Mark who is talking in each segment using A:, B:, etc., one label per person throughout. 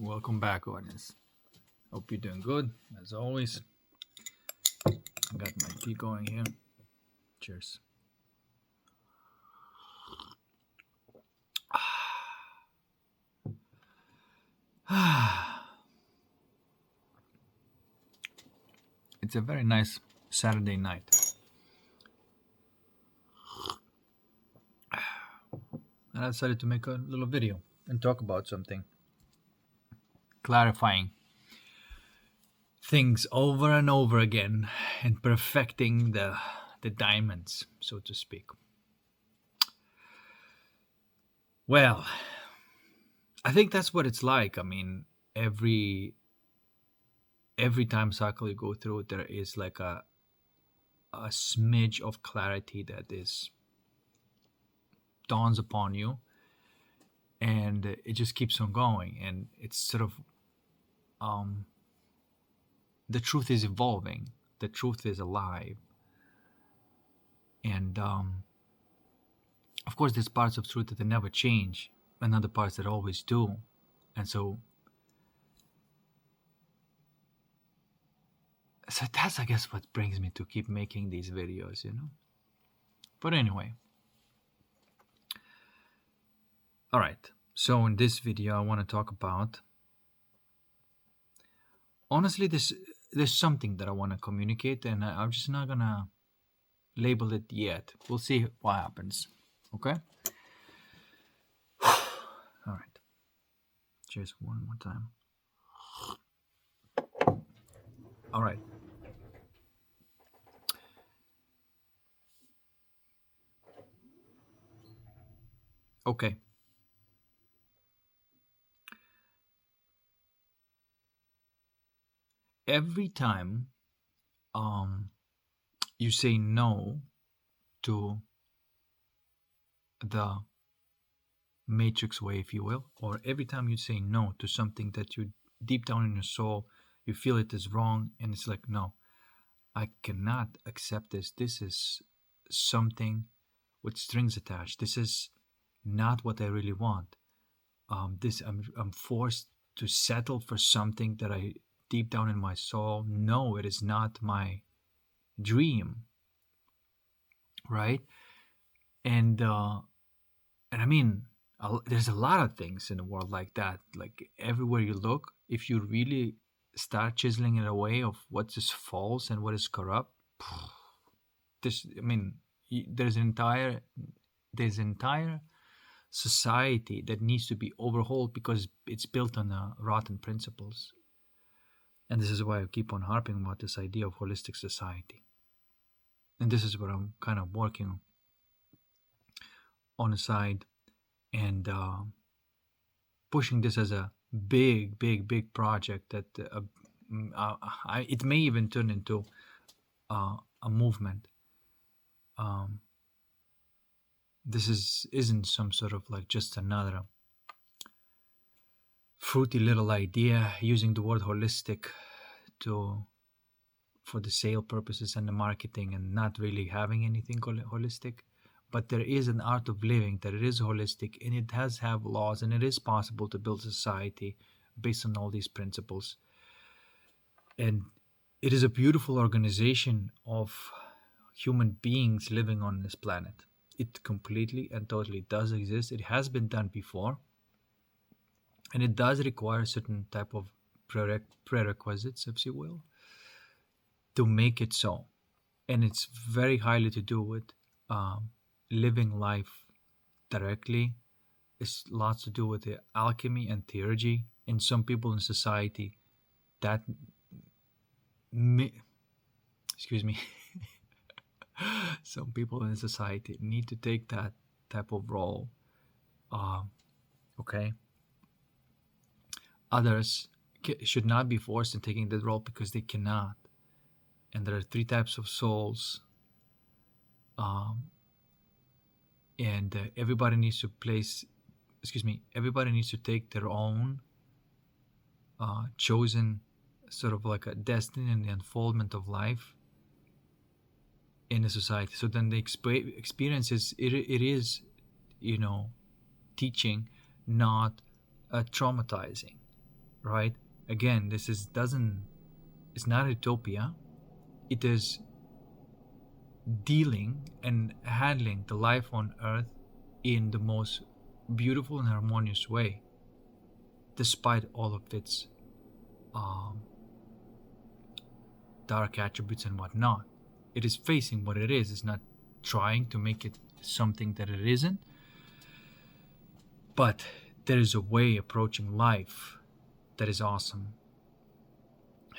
A: Welcome back, audience. Hope you're doing good. As always, I got my tea going here. Cheers. It's a very nice Saturday night. And I decided to make a little video and talk about something, clarifying things over and over again and perfecting the diamonds, so to speak. Well, I think that's what it's like. I mean, every time cycle you go through, there is like a smidge of clarity that is dawns upon you, and it just keeps on going, and it's sort of the truth is evolving, the truth is alive, and of course there's parts of truth that never change and other parts that always do. And so that's, I guess, what brings me to keep making these videos, but anyway. All right, so in this video I want to talk about, honestly, there's something that I want to communicate, and I'm just not gonna label it yet. We'll see what happens. Okay. All right, cheers one more time. All right. Okay. Every time you say no to the matrix way, if you will, or every time you say no to something that you deep down in your soul you feel it is wrong, and it's like, no, I cannot accept this. This is something with strings attached. This is not what I really want. I'm forced to settle for something that I deep down in my soul know it is not my dream, right? And I mean, there's a lot of things in the world like that. Like everywhere you look, if you really start chiseling it away of what is false and what is corrupt, there's entire society that needs to be overhauled because it's built on rotten principles. And this is why I keep on harping about this idea of holistic society. And this is what I'm kind of working on the side, and pushing this as a big project that it may even turn into a movement. This isn't some sort of like just another fruity little idea using the word holistic for the sale purposes and the marketing, and not really having anything holistic. But there is an art of living that it is holistic, and it has have laws, and it is possible to build society based on all these principles. And it is a beautiful organization of human beings living on this planet. It completely and totally does exist. It has been done before, and it does require a certain type of prerequisites, if you will, to make it so. And it's very highly to do with living life directly. It's lots to do with the alchemy and theurgy. And some people in society that excuse me some people in society need to take that type of role. Okay, others should not be forced in taking that role because they cannot. And there are three types of souls, and everybody needs to everybody needs to take their own chosen sort of like a destiny and the unfoldment of life in the society. So then the experience is it is teaching, not traumatizing. right? Again, this is doesn't it's not utopia. It is dealing and handling the life on earth in the most beautiful and harmonious way, despite all of its um, dark attributes and whatnot. It is facing what it is. It's not trying to make it something that it isn't, but there is a way approaching life that is awesome.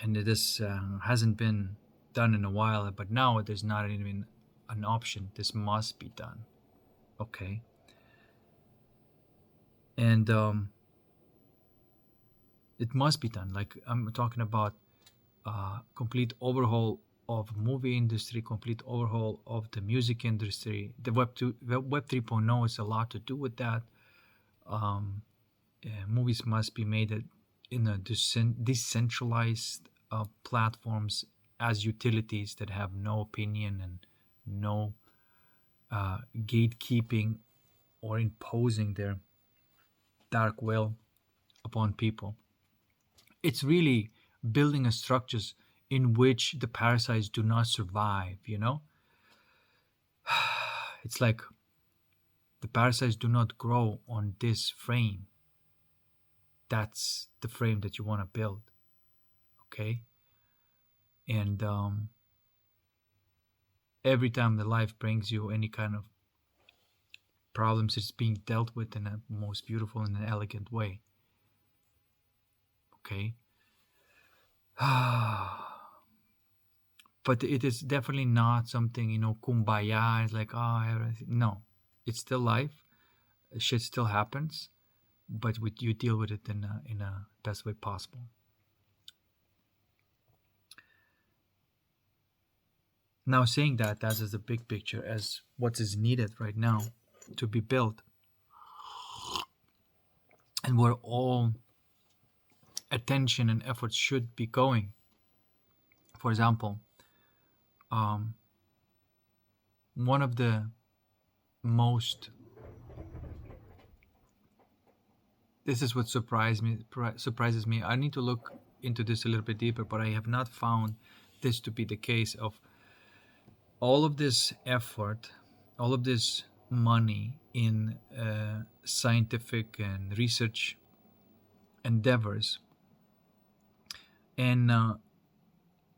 A: And this hasn't been done in a while, but now there's not even an option. This must be done. Okay. And it must be done. Like I'm talking about complete overhaul of movie industry, complete overhaul of the music industry. The Web 3.0 is a lot to do with that. Um, Movies must be made in a decentralized platforms as utilities that have no opinion and no gatekeeping or imposing their dark will upon people. It's really building a structures in which the parasites do not survive, you know? It's like the parasites do not grow on this frame. That's the frame that you want to build, okay? And every time the life brings you any kind of problems, it's being dealt with in a most beautiful and an elegant way, okay? But it is definitely not something, kumbaya. It's like, oh, everything. No, it's still life. Shit still happens, but you deal with it in a best way possible. Now, saying that is the big picture as what is needed right now to be built, and where all attention and effort should be going. For example, um, one of the most this is what surprises me. I need to look into this a little bit deeper, but I have not found this to be the case of all of this effort, all of this money in scientific and research endeavors, and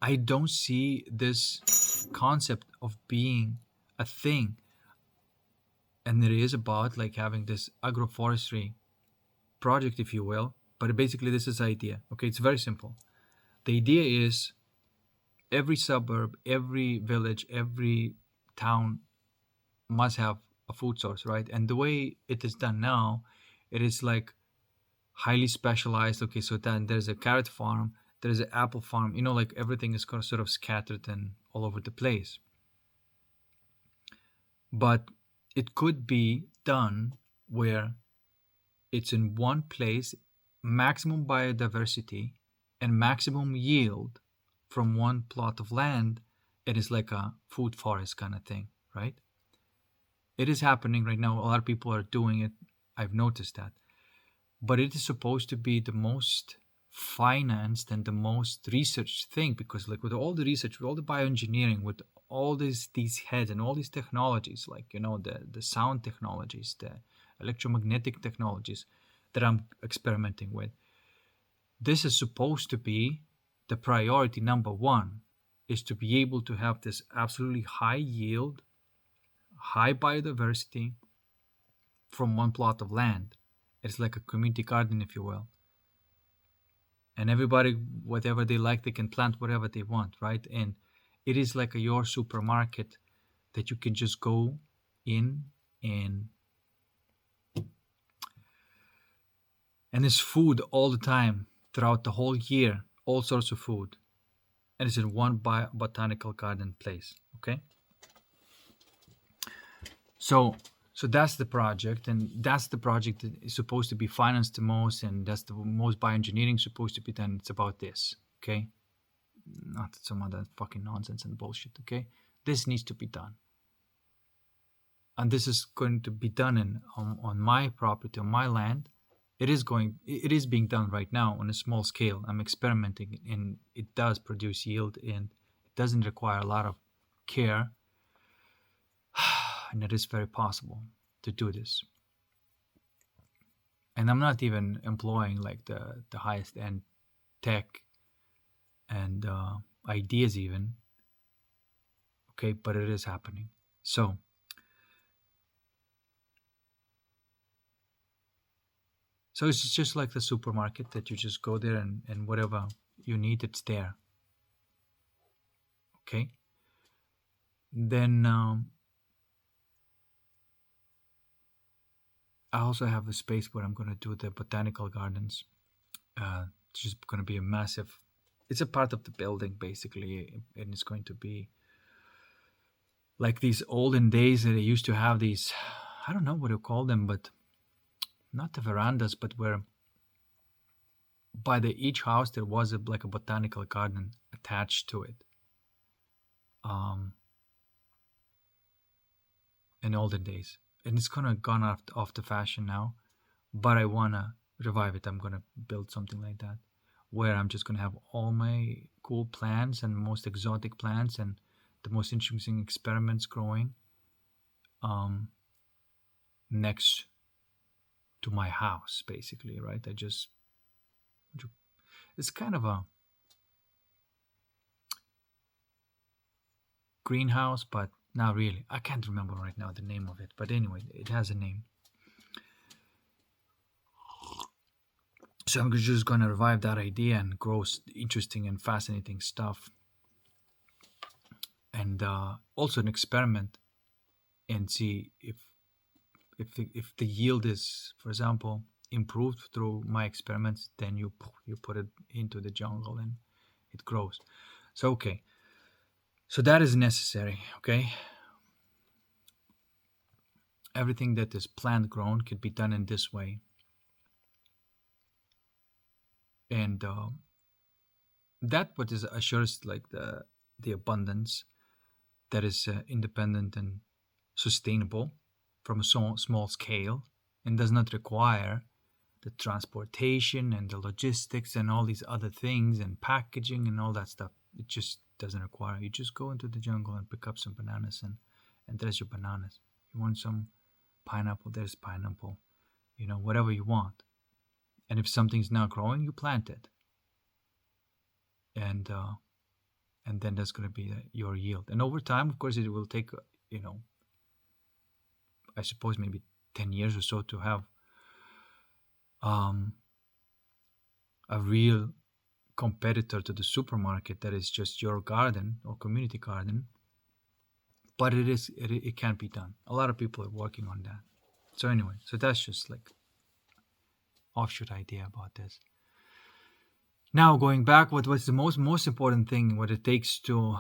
A: I don't see this concept of being a thing. And it is about like having this agroforestry project, if you will. But basically, this is the idea. Okay, it's very simple. The idea is every suburb, every village, every town must have a food source, right? And the way it is done now, it is like highly specialized. Okay, so then there's a carrot farm, there's an apple farm, like everything is sort of scattered and all over the place. But it could be done where it's in one place, maximum biodiversity and maximum yield from one plot of land. It is like a food forest kind of thing, right? It is happening right now. A lot of people are doing it. I've noticed that. But it is supposed to be the most financed and the most researched thing, because like with all the research, with all the bioengineering, with all these heads and all these technologies, like the sound technologies, the electromagnetic technologies that I'm experimenting with, this is supposed to be the priority number one, is to be able to have this absolutely high yield, high biodiversity from one plot of land. It's like a community garden, if you will. And everybody, whatever they like, they can plant whatever they want, right? And it is like your supermarket that you can just go in and there's food all the time throughout the whole year, all sorts of food, and it's in one botanical garden place. Okay, so that's the project, and that's the project that is supposed to be financed the most, and that's the most bioengineering supposed to be done. It's about this, okay, not some other fucking nonsense and bullshit. Okay, this needs to be done, and this is going to be done on my property, on my land, it is being done right now on a small scale. I'm experimenting, and it does produce yield, and it doesn't require a lot of care, and it is very possible to do this. And I'm not even employing like the highest end tech and ideas even. Okay, but it is happening. So it's just like the supermarket that you just go there, and whatever you need, it's there. Okay. Then I also have a space where I'm going to do the botanical gardens. It's just going to be a massive. It's a part of the building basically, and it's going to be like these olden days that they used to have these. I don't know what to call them, but not the verandas, but where by each house there was like a botanical garden attached to it. In olden days, and it's kind of gone off the fashion now, but I want to revive it. I'm going to build something like that where I'm just going to have all my cool plants and most exotic plants and the most interesting experiments growing next to my house, basically, right? It's kind of a greenhouse, but not really. I can't remember right now the name of it, but anyway, it has a name. So I'm just going to revive that idea and grow interesting and fascinating stuff, and also an experiment and see if the yield is, for example, improved through my experiments. Then you put it into the jungle and it grows. So okay, so that is necessary. Okay, everything that is plant grown could be done in this way, and that what is assures like the abundance that is independent and sustainable from a small scale, and does not require the transportation and the logistics and all these other things and packaging and all that stuff. It just doesn't require. You just go into the jungle and pick up some bananas, and there's your bananas. You want some pineapple, there's pineapple. Whatever you want. And if something's not growing, you plant it, and then that's going to be your yield. And over time, of course, it will take I suppose maybe 10 years or so to have a real competitor to the supermarket that is just your garden or community garden. But it can be done. A lot of people are working on that. So anyway, so that's just like offshoot idea about this. Now going back, what's the most important thing, what it takes to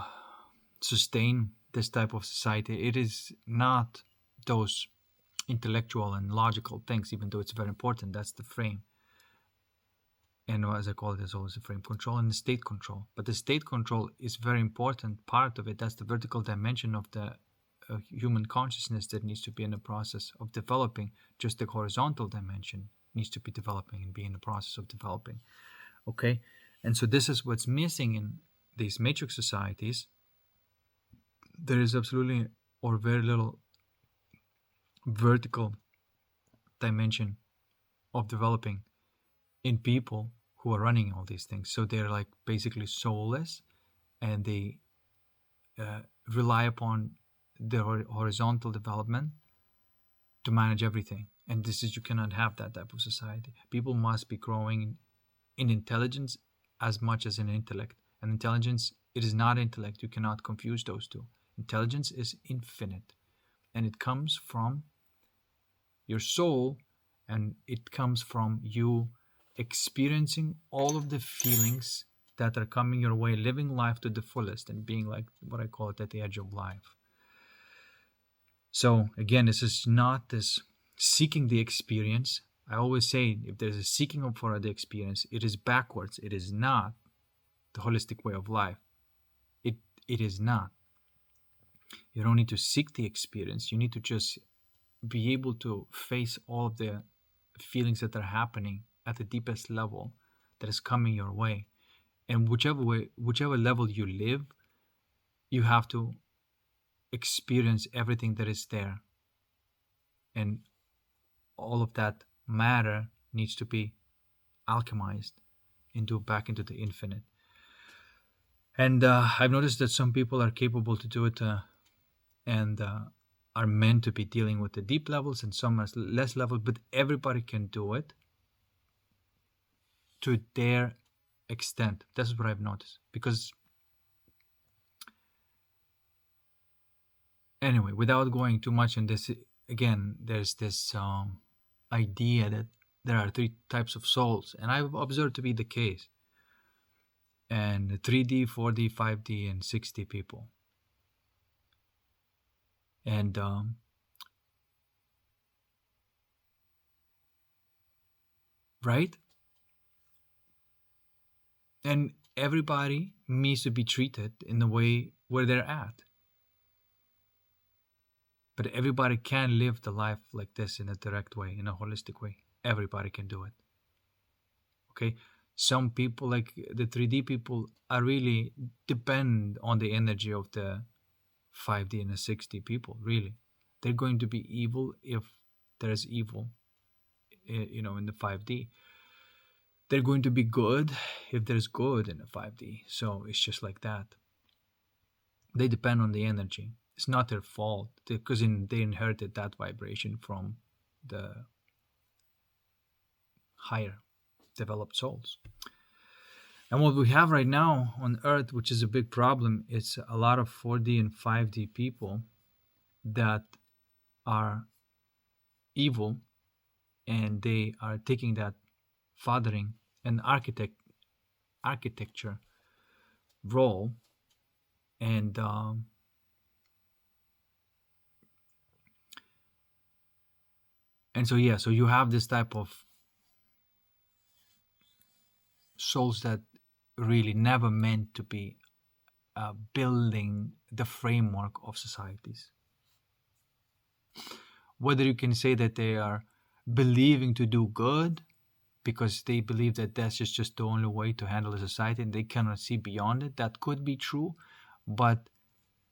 A: sustain this type of society? It is not those intellectual and logical things, even though it's very important. That's the frame. And as I call it, there's always a frame control and the state control. But the state control is very important part of it. That's the vertical dimension of the human consciousness that needs to be in the process of developing. Just the horizontal dimension needs to be developing and be in the process of developing. Okay, and so this is what's missing in these matrix societies. There is absolutely or very little vertical dimension of developing in people who are running all these things. So they're like basically soulless, and they rely upon the horizontal development to manage everything. And you cannot have that type of society. People must be growing in intelligence as much as in intellect. And intelligence, it is not intellect. You cannot confuse those two. Intelligence is infinite, and it comes from your soul, and it comes from you experiencing all of the feelings that are coming your way, living life to the fullest, and being like what I call it at the edge of life. So again, this is not this seeking the experience. I always say, if there's a seeking for the experience, it is backwards. It is not the holistic way of life. It is not. You don't need to seek the experience. You need to just be able to face all of the feelings that are happening at the deepest level that is coming your way. And whichever level you live, you have to experience everything that is there. And all of that matter needs to be alchemized back into the infinite. And I've noticed that some people are capable to do it, and are meant to be dealing with the deep levels, and some are less level, but everybody can do it to their extent. That's what I've noticed. Because anyway, without going too much in this, again, there's this idea that there are three types of souls, and I've observed to be the case. And 3D, 4D, 5D, and 6D people. And right? And everybody needs to be treated in the way where they're at. But everybody can live the life like this in a direct way, in a holistic way. Everybody can do it. Okay? Some people, like the 3D people, are really depend on the energy of the 5D and the 6D people, really. They're going to be evil if there's evil, in the 5D. They're going to be good if there's good in the 5D. So it's just like that. They depend on the energy. It's not their fault because they inherited that vibration from the higher developed souls. And what we have right now on Earth, which is a big problem, is a lot of 4D and 5D people that are evil, and they are taking that fathering and architecture role, and so you have this type of souls that really never meant to be building the framework of societies. Whether you can say that they are believing to do good because they believe that that's just the only way to handle a society and they cannot see beyond it, that could be true, but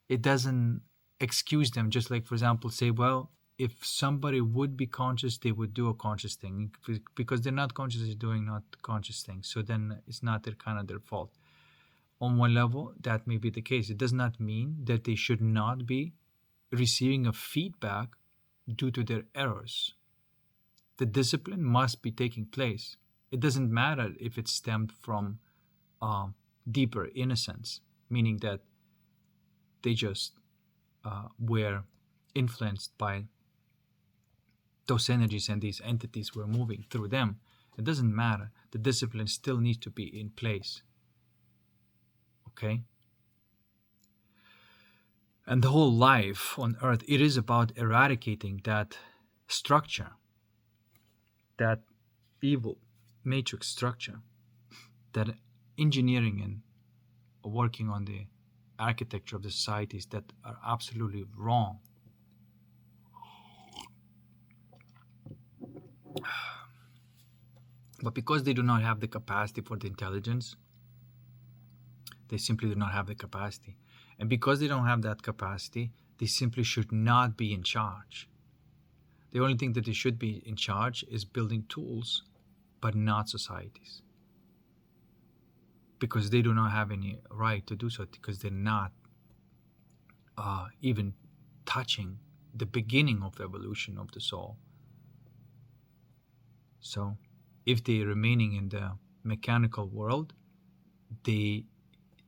A: it doesn't excuse them. Just like, for example, say, well, if somebody would be conscious, they would do a conscious thing. Because they're not conscious, they're doing not conscious things. So then it's not their fault. On one level, that may be the case. It does not mean that they should not be receiving a feedback due to their errors. The discipline must be taking place. It doesn't matter if it stemmed from deeper innocence, meaning that they just were influenced by those energies and these entities were moving through them. It doesn't matter. The discipline still needs to be in place. Okay? And the whole life on Earth, it is about eradicating that structure, that evil matrix structure, that engineering and working on the architecture of the societies that are absolutely wrong. But because they do not have the capacity for the intelligence, they simply do not have the capacity. And because they don't have that capacity, they simply should not be in charge. The only thing that they should be in charge is building tools, but not societies. Because they do not have any right to do so, because they're not even touching the beginning of the evolution of the soul. So if they're remaining in the mechanical world, they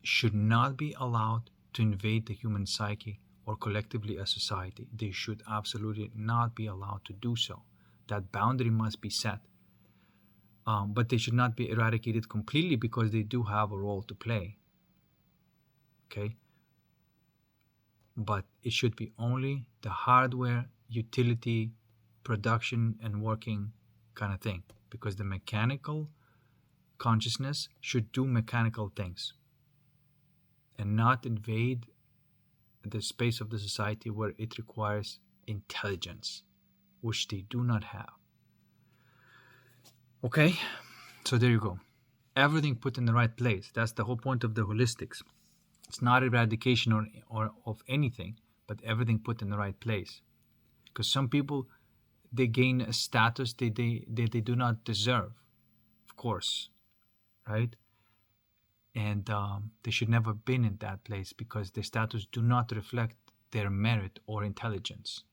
A: should not be allowed to invade the human psyche or collectively a society. They should absolutely not be allowed to do so. That boundary must be set. But they should not be eradicated completely because they do have a role to play. Okay? But it should be only the hardware, utility, production, and working kind of thing. Because the mechanical consciousness should do mechanical things and not invade the space of the society where it requires intelligence, which they do not have. Okay, so there you go. Everything put in the right place. That's the whole point of the holistics. It's not eradication or of anything, but everything put in the right place. Because some people, they gain a status they do not deserve, of course, right? And they should never have been in that place because their status do not reflect their merit or intelligence.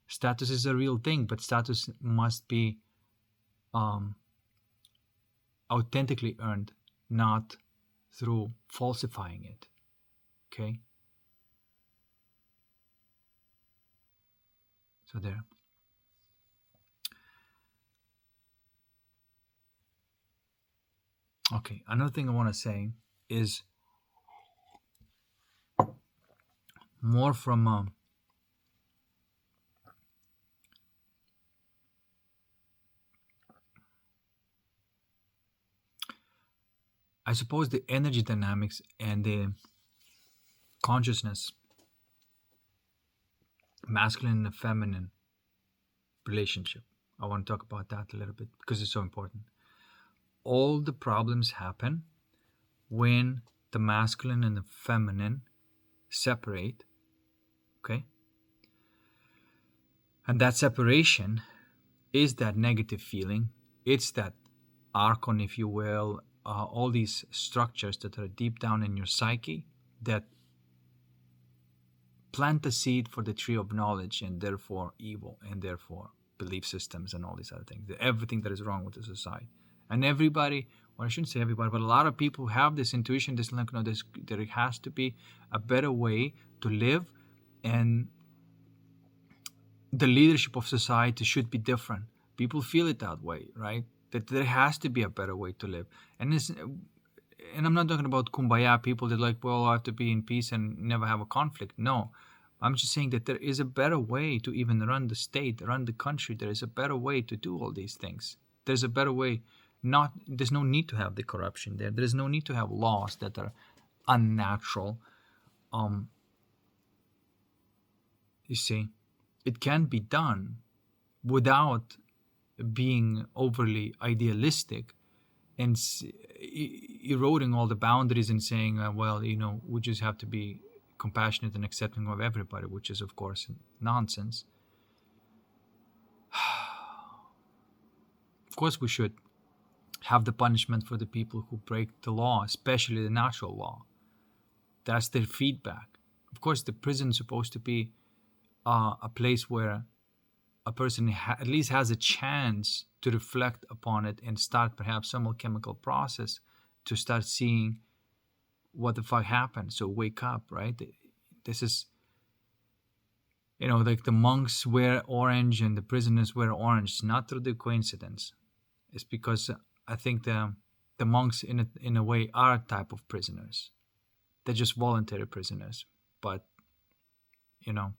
A: Status is a real thing, but status must be um, authentically earned, not through falsifying it. Okay, so there. Okay, another thing I want to say is more from I suppose the energy dynamics and the consciousness, masculine and feminine relationship. I want to talk about that a little bit because it's so important. All the problems happen when the masculine and the feminine separate, okay? And that separation is that negative feeling. It's that archon, if you will, all these structures that are deep down in your psyche that plant the seed for the tree of knowledge and therefore evil and therefore belief systems and all these other things, everything that is wrong with the society. And everybody, or I shouldn't say everybody, but a lot of people have this intuition, this like, there has to be a better way to live, and the leadership of society should be different. People feel it that way, right? That there has to be a better way to live. And I'm not talking about kumbaya people that like, well, I have to be in peace and never have a conflict. No, I'm just saying that there is a better way to even run the state, run the country. There is a better way to do all these things. There's a better way. Not there's no need to have the corruption there. There is no need to have laws that are unnatural. Um, you see, it can be done without being overly idealistic and eroding all the boundaries and saying, well, we just have to be compassionate and accepting of everybody, which is, of course, nonsense. Of course, we should have the punishment for the people who break the law, especially the natural law. That's their feedback. Of course, the prison is supposed to be a place where a person at least has a chance to reflect upon it and start perhaps some chemical process to start seeing what the fuck happened. So wake up, right? This is, like the monks wear orange and the prisoners wear orange. It's not through the coincidence. It's because I think the monks in a way are a type of prisoners. They're just voluntary prisoners, but you know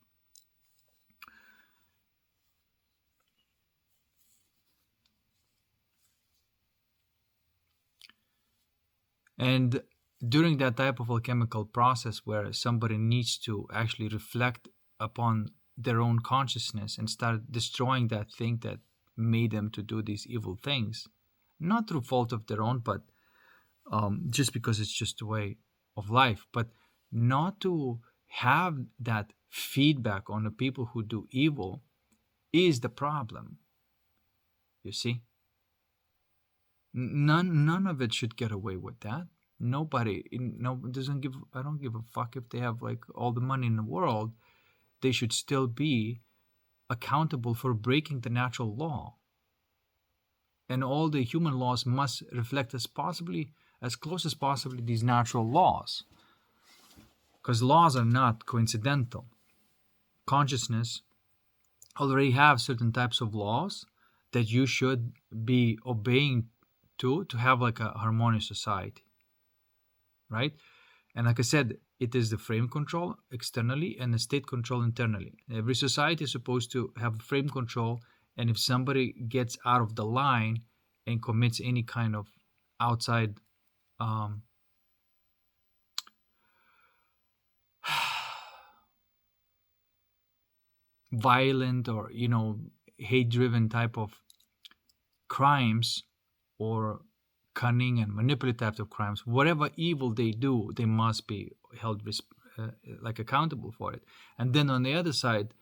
A: and during that type of alchemical process where somebody needs to actually reflect upon their own consciousness and start destroying that thing that made them to do these evil things, not through fault of their own, but just because it's just a way of life, but not to have that feedback on the people who do evil is the problem. You see, none of it should get away with that. Nobody, no, doesn't give. I don't give a fuck if they have like all the money in the world. They should still be accountable for breaking the natural law, and all the human laws must reflect as close as possibly these natural laws, because laws are not coincidental. Consciousness already have certain types of laws that you should be obeying to have like a harmonious society, right? And like I said, it is the frame control externally and the state control internally. Every society is supposed to have frame control, and if somebody gets out of the line and commits any kind of outside um, violent or hate driven type of crimes or cunning and manipulative types of crimes, whatever evil they do, they must be held like accountable for it. And then on the other side,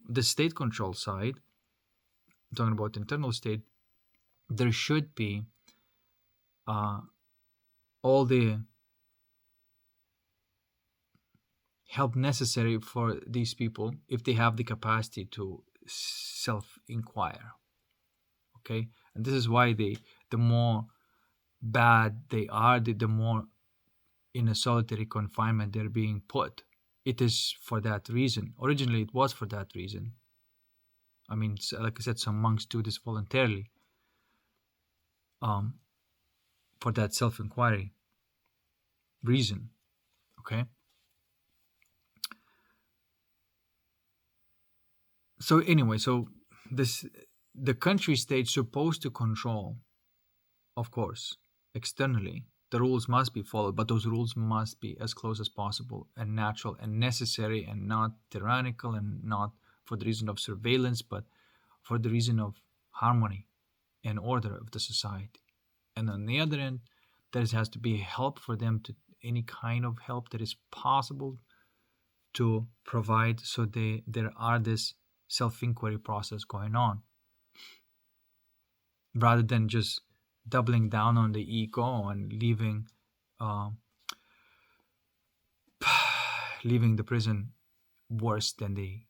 A: the state control side, talking about internal state, there should be uh, all the help necessary for these people if they have the capacity to self-inquire. Okay, and this is why the more bad they are, the more in a solitary confinement they're being put. It is for that reason. Originally, it was for that reason. I mean, like I said, some monks do this voluntarily, um, for that self-inquiry reason. Okay. So anyway, so this the country state's supposed to control, of course, externally. The rules must be followed, but those rules must be as close as possible and natural and necessary and not tyrannical and not for the reason of surveillance, but for the reason of harmony and order of the society. And on the other end, there has to be help for them, to any kind of help that is possible to provide, so there are this self-inquiry process going on, rather than just doubling down on the ego and uh, leaving the prison worse than they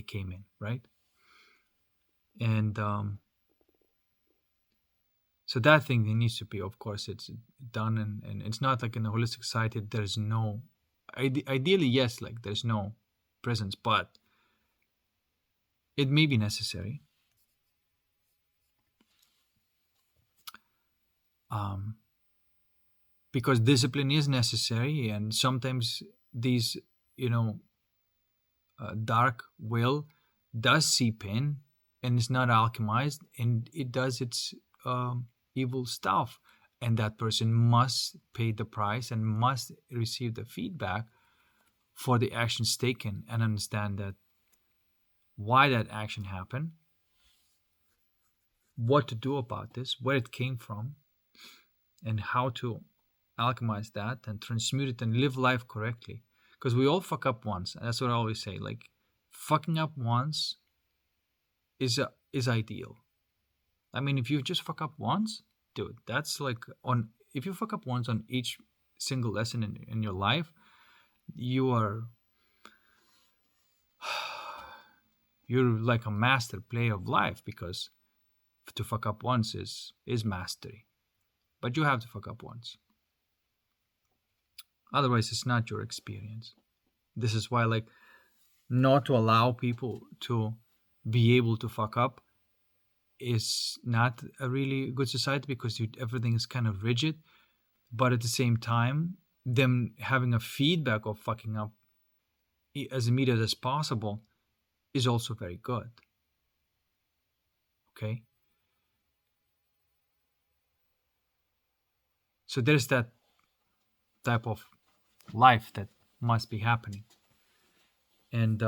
A: came in, right? And so that thing needs to be, of course, it's done, and it's not like in a holistic society there's no ideally, yes, like there's no prisons, but it may be necessary, um, because discipline is necessary, and sometimes these, you know, dark will does seep in, and it's not alchemized, and it does its evil stuff, and that person must pay the price and must receive the feedback for the actions taken, and understand that why that action happened, what to do about this, where it came from, and how to alchemize that and transmute it and live life correctly. Because we all fuck up once. That's what I always say. Like, fucking up once is ideal. I mean, if you just fuck up once, dude, that's like on. If you fuck up once on each single lesson in your life, you are you're like a master player of life, because to fuck up once is mastery. But you have to fuck up once. Otherwise, it's not your experience. This is why, like, not to allow people to be able to fuck up is not a really good society, because everything is kind of rigid. But at the same time, them having a feedback of fucking up as immediate as possible is also very good. Okay. So there's that type of life that must be happening. And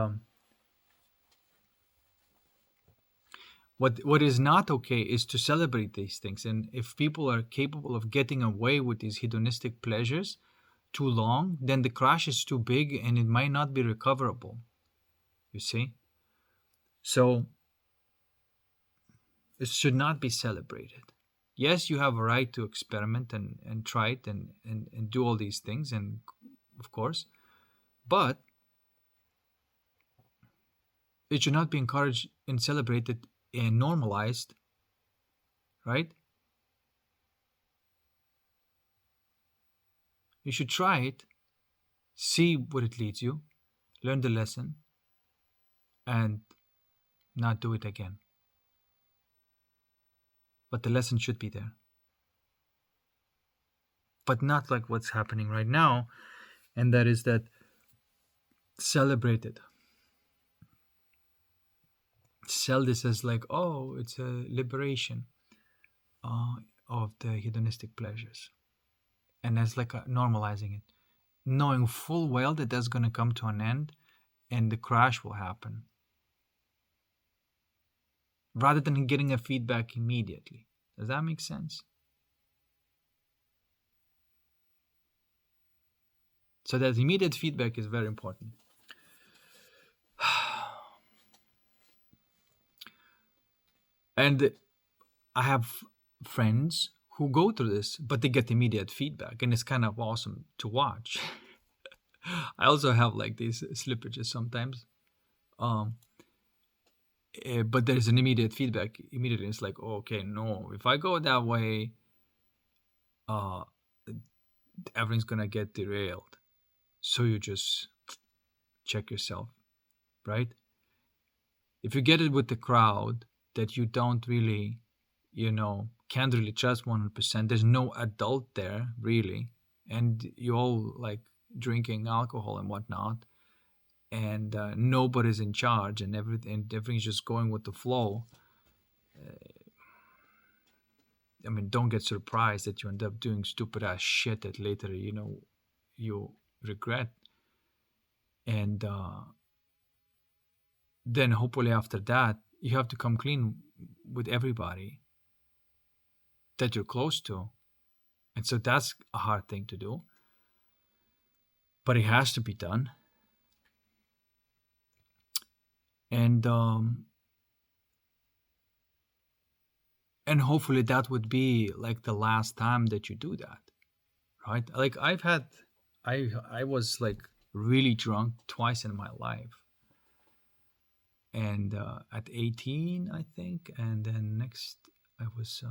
A: what is not okay is to celebrate these things. And if people are capable of getting away with these hedonistic pleasures too long, then the crash is too big and it might not be recoverable. You see? So it should not be celebrated. Yes, you have a right to experiment and try it and do all these things, and of course, but it should not be encouraged and celebrated and normalized, right? You should try it, see where it leads you, learn the lesson, and not do it again. But the lesson should be there. But not like what's happening right now, and that is that celebrate it. Sell this as like, oh, it's a liberation of the hedonistic pleasures. And that's like normalizing it, knowing full well that that's going to come to an end and the crash will happen. rather than getting a feedback immediately. Does that make sense? So that immediate feedback is very important. And I have friends who go through this, but they get immediate feedback, and it's kind of awesome to watch. I also have like these slippages sometimes, um, but there's an immediate feedback. Immediately, it's like, oh, okay, no, if I go that way, uh, everything's gonna get derailed. So you just check yourself, right? If you get it with the crowd that you don't really, can't really trust 100%, there's no adult there really, and you all like drinking alcohol and whatnot, and nobody's in charge, and everything's just going with the flow. I mean, don't get surprised that you end up doing stupid ass shit that later, you regret. And then hopefully after that, you have to come clean with everybody that you're close to. And so that's a hard thing to do, but it has to be done. And and hopefully that would be like the last time that you do that, right? Like I was like really drunk twice in my life, and at 18 I think, and then next I was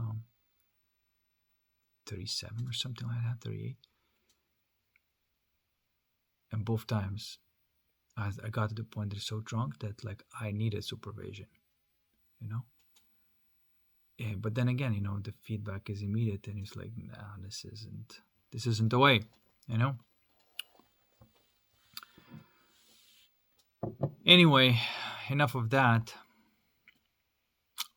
A: 37 or something like that, 38, and both times I got to the point that so drunk that like I needed supervision, you know. But then again, the feedback is immediate, and it's like, nah, this isn't the way, you know. Anyway, enough of that.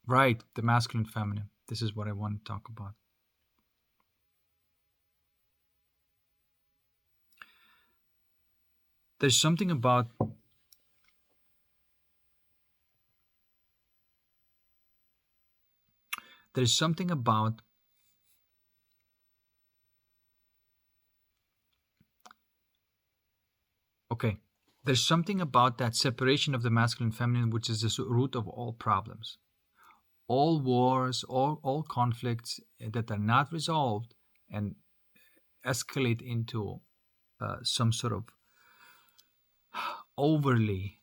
A: Right, the masculine, feminine. This is what I want to talk about. There's something about there's something about okay. There's something about that separation of the masculine and feminine which is the root of all problems. All wars, all conflicts that are not resolved and escalate into some sort of overly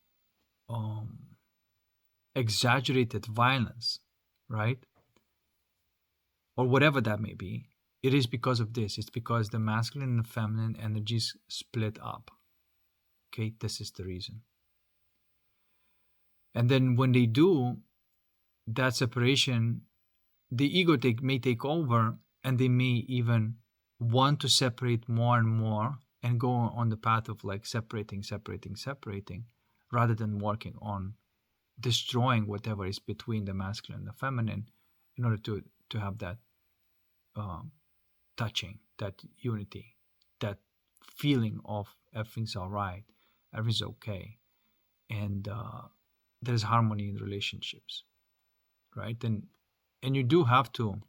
A: exaggerated violence, right? Or whatever that may be, it is because of this. It's because the masculine and the feminine energies split up. Okay, this is the reason. And then when they do, that separation, the ego may take over, and they may even want to separate more and more and go on the path of like separating, rather than working on destroying whatever is between the masculine and the feminine in order to have that touching, that unity, that feeling of everything's all right, everything's okay, and there's harmony in relationships, right? And you do have to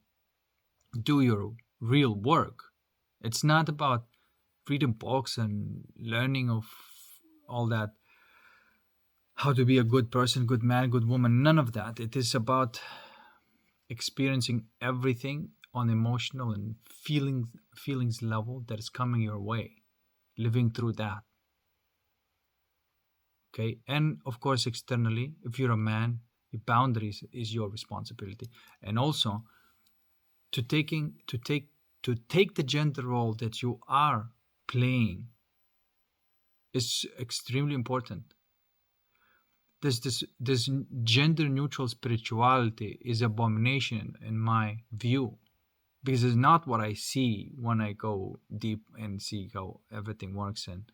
A: do your real work. It's not about reading books and learning of all that, how to be a good person, good man, good woman. None of that. It is about experiencing everything on emotional and feelings level that is coming your way, living through that. Okay, and of course externally, if you're a man, your boundaries is your responsibility, and also to take the gender role that you are playing is extremely important. This gender neutral spirituality is abomination in my view, because it's not what I see when I go deep and see how everything works. And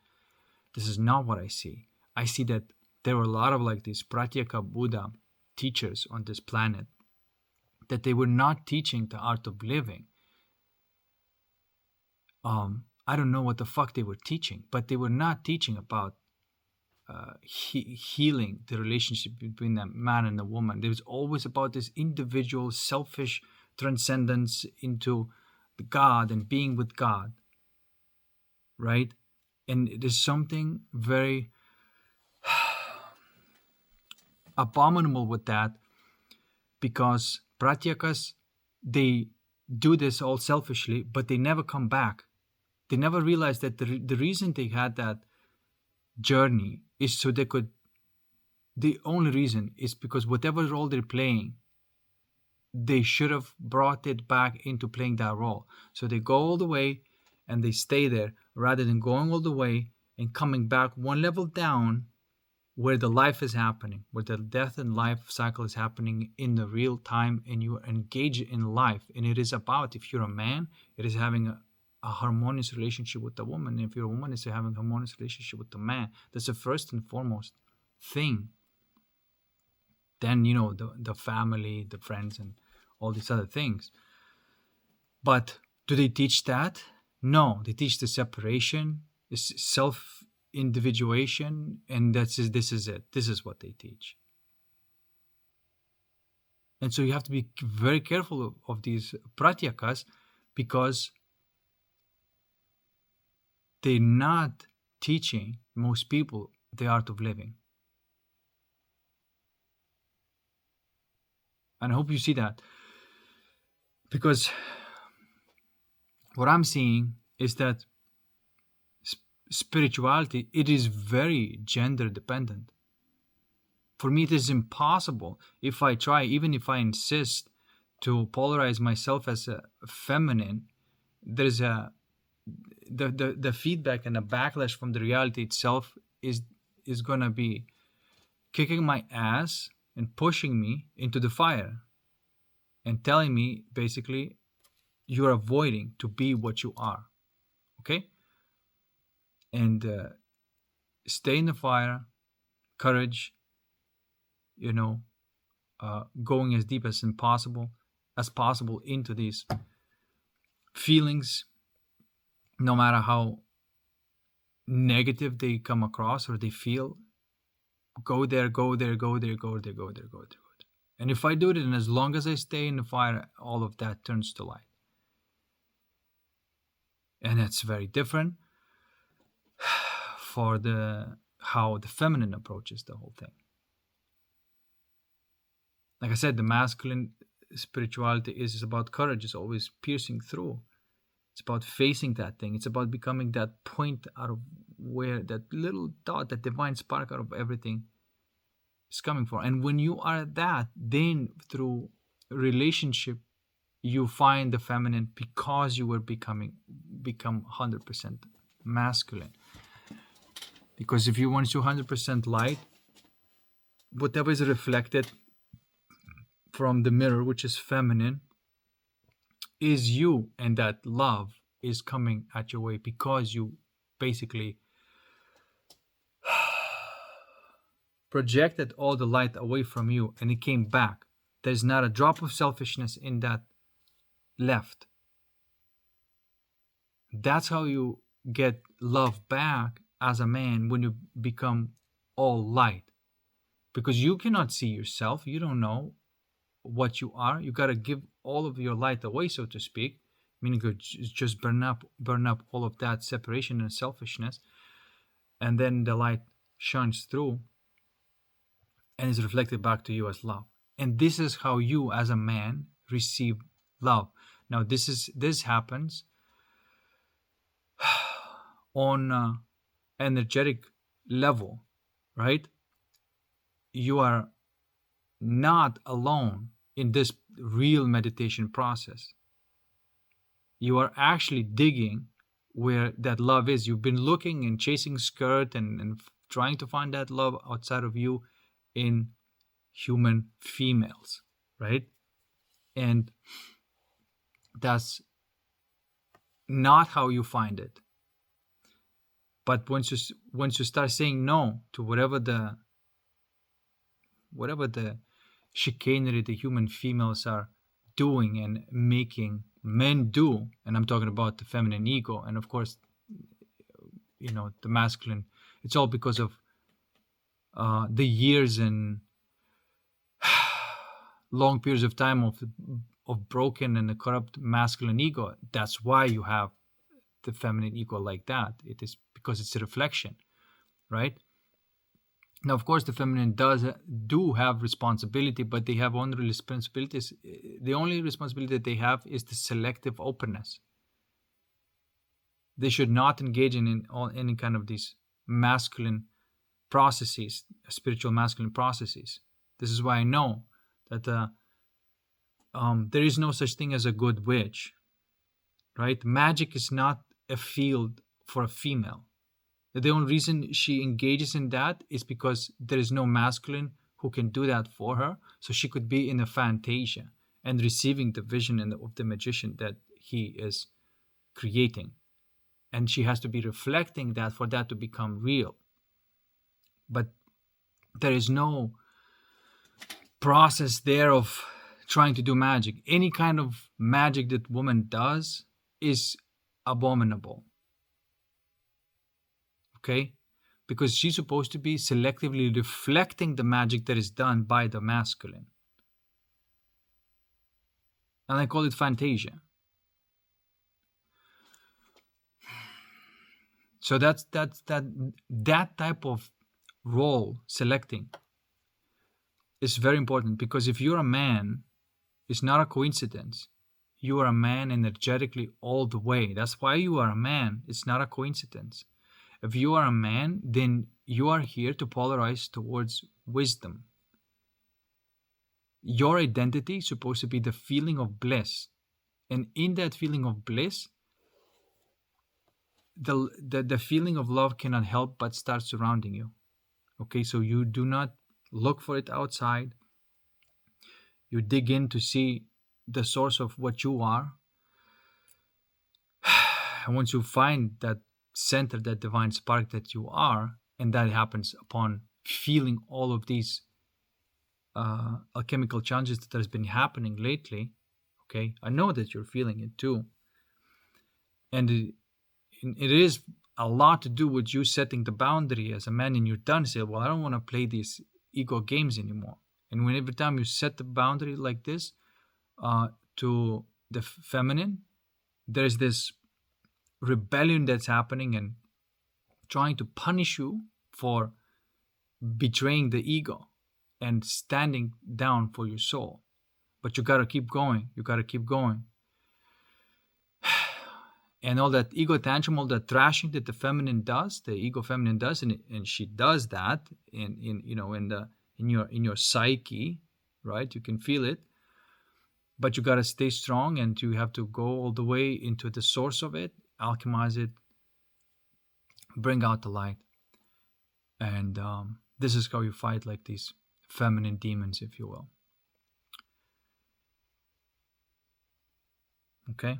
A: this is not what I see. I see that there were a lot of like these Pratyeka Buddha teachers on this planet, that they were not teaching the art of living. I don't know what the fuck they were teaching, but they were not teaching about healing the relationship between the man and the woman. There's always about this individual, selfish transcendence into the God and being with God, right? And there's something very abominable with that, because pratyakas, they do this all selfishly, but they never come back. They never realize that the reason they had that journey is so they could, the only reason is because whatever role they're playing, they should have brought it back into playing that role. So they go all the way and they stay there rather than going all the way and coming back one level down where the life is happening, where the death and life cycle is happening in the real time, and you are engaged in life. And it is about, if you're a man, it is having a harmonious relationship with the woman. And if you're a woman, it's having a harmonious relationship with the man. That's the first and foremost thing. Then, the family, the friends, and all these other things. But do they teach that? No, they teach the separation, self-individuation, and this is it. This is what they teach. And so you have to be very careful of these pratyakas, because they're not teaching most people the art of living. And I hope you see that, because what I'm seeing is that spirituality, it is very gender dependent. For me, it is impossible, if I try, even if I insist to polarize myself as a feminine, there's the feedback and the backlash from the reality itself is going to be kicking my ass and pushing me into the fire and telling me, basically, you're avoiding to be what you are. Okay? And stay in the fire, courage, going as deep as possible into these feelings, no matter how negative they come across or they feel. Go there. And if I do it, and as long as I stay in the fire, all of that turns to light. And that's very different for how the feminine approaches the whole thing. Like I said, the masculine spirituality is about courage. It's always piercing through. It's about facing that thing. It's about becoming that point out of where that little dot, that divine spark out of everything is coming from. And when you are that, then through relationship, you find the feminine, because you will become 100% masculine. Because if you want to 100% light, whatever is reflected from the mirror, which is feminine, is you, and that love is coming at your way, because you basically projected all the light away from you and it came back. There's not a drop of selfishness in that left. That's how you get love back as a man, when you become all light, because you cannot see yourself. You don't know what you are. You got to give all of your light away, so to speak, meaning you just burn up all of that separation and selfishness, and then the light shines through and is reflected back to you as love. And this is how you, as a man, receive love. Now, this happens on energetic level, right? You are not alone in this real meditation process. You are actually digging where that love is. You've been looking and chasing skirt and trying to find that love outside of you in human females, right? And that's not how you find it. But once you start saying no to whatever the chicanery the human females are doing and making men do, and I'm talking about the feminine ego, and of course, the masculine, it's all because of the years and long periods of time of broken and a corrupt masculine ego. That's why you have the feminine ego like that. It is because it's a reflection, right? Now, of course, the feminine do have responsibility, but they have only responsibilities. The only responsibility that they have is the selective openness. They should not engage in any kind of these masculine processes, spiritual masculine processes. This is why I know that there is no such thing as a good witch, right? Magic is not a field for a female. The only reason she engages in that is because there is no masculine who can do that for her. So she could be in a fantasia and receiving the vision of the magician that he is creating. And she has to be reflecting that for that to become real. But there is no process there of trying to do magic. Any kind of magic that woman does is abominable. Okay? Because she's supposed to be selectively reflecting the magic that is done by the masculine. And I call it fantasia. So that type of role selecting is very important, because if you're a man, it's not a coincidence. You are a man energetically all the way. That's why you are a man. It's not a coincidence. If you are a man, then you are here to polarize towards wisdom. Your identity is supposed to be the feeling of bliss. And in that feeling of bliss, the feeling of love cannot help but start surrounding you. Okay, so you do not look for it outside. You dig in to see the source of what you are. And once you find that center, that divine spark that you are, and that happens upon feeling all of these alchemical challenges that has been happening lately. Okay, I know that you're feeling it too. And it is a lot to do with you setting the boundary as a man, and you're done. Say, well, I don't want to play these ego games anymore. And when every time you set the boundary like this to the feminine, there's this rebellion that's happening and trying to punish you for betraying the ego and standing down for your soul. But you got to keep going. You got to keep going. And all that ego tantrum, all that thrashing that the feminine does, the ego feminine does, and she does that in your psyche, right? You can feel it. But you got to stay strong, and you have to go all the way into the source of it, alchemize it, bring out the light. And this is how you fight like these feminine demons, if you will. Okay?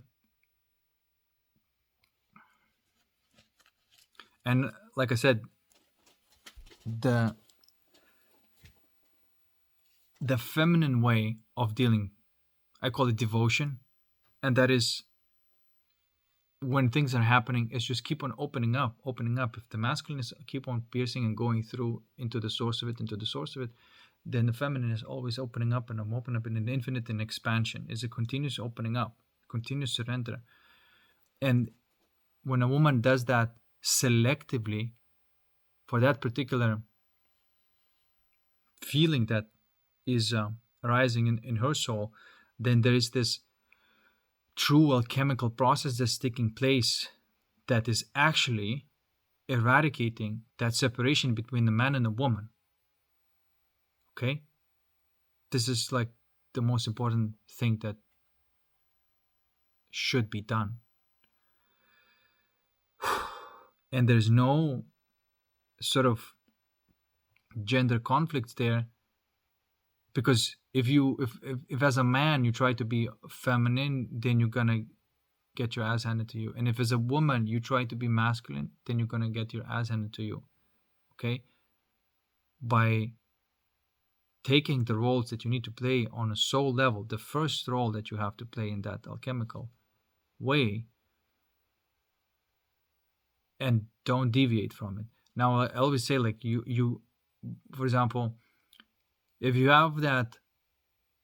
A: And like I said, the feminine way of dealing, I call it devotion. And that is, when things are happening, is just keep on opening up. If the masculine is keep on piercing and going through into the source of it, then the feminine is always opening up, and I'm opening up in an infinite and expansion. It's a continuous opening up, continuous surrender. And when a woman does that selectively for that particular feeling that is arising in her soul, then there is this true alchemical process that's taking place that is actually eradicating that separation between the man and the woman. Okay? This is like the most important thing that should be done. And there's no sort of gender conflict there, because if as a man you try to be feminine, then you're gonna get your ass handed to you. And if as a woman you try to be masculine, then you're gonna get your ass handed to you. Okay? By taking the roles that you need to play on a soul level, the first role that you have to play in that alchemical way, and don't deviate from it. Now, I always say, like, you For example, if you have that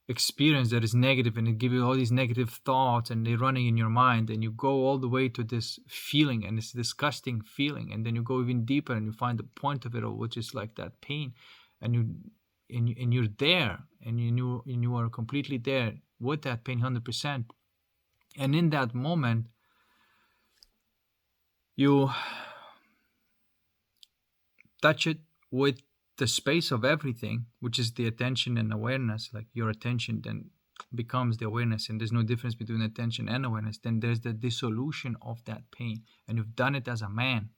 A: experience that is negative and it gives you all these negative thoughts and they're running in your mind, and you go all the way to this feeling and it's disgusting feeling, and then you go even deeper and you find the point of it all, which is like that pain, and you're there, and you are completely there with that pain 100%. And in that moment, you touch it with the space of everything, which is the attention and awareness. Like your attention then becomes the awareness, and there's no difference between attention and awareness. Then there's the dissolution of that pain, and you've done it as a man,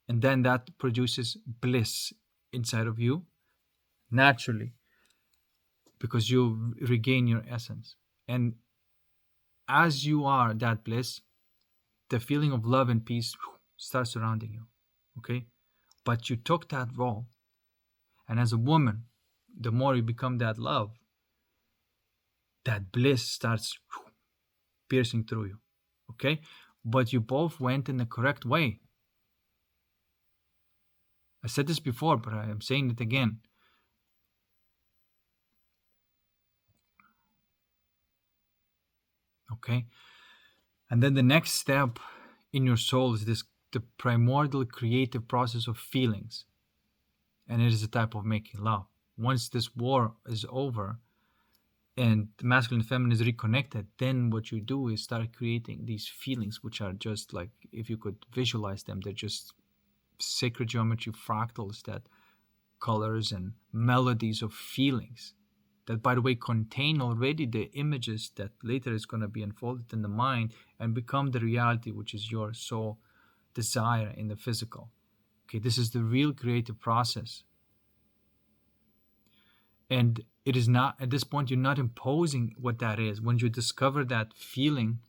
A: and then that produces bliss inside of you naturally, because you regain your essence. And as you are that bliss, the feeling of love and peace starts surrounding you. Okay, but you took that role, and as a woman, the more you become that love, that bliss starts piercing through you. Okay, but you both went in the correct way. I said this before, but I am saying it again. Okay, and then the next step in your soul is this, the primordial creative process of feelings, and it is a type of making love. Once this war is over and the masculine and feminine is reconnected, then what you do is start creating these feelings, which are just like, if you could visualize them, they're just sacred geometry fractals, that colors and melodies of feelings that, by the way, contain already the images that later is going to be unfolded in the mind and become the reality, which is your soul desire in the physical. Okay, this is the real creative process. And it is not, at this point, you're not imposing what that is. When you discover that feeling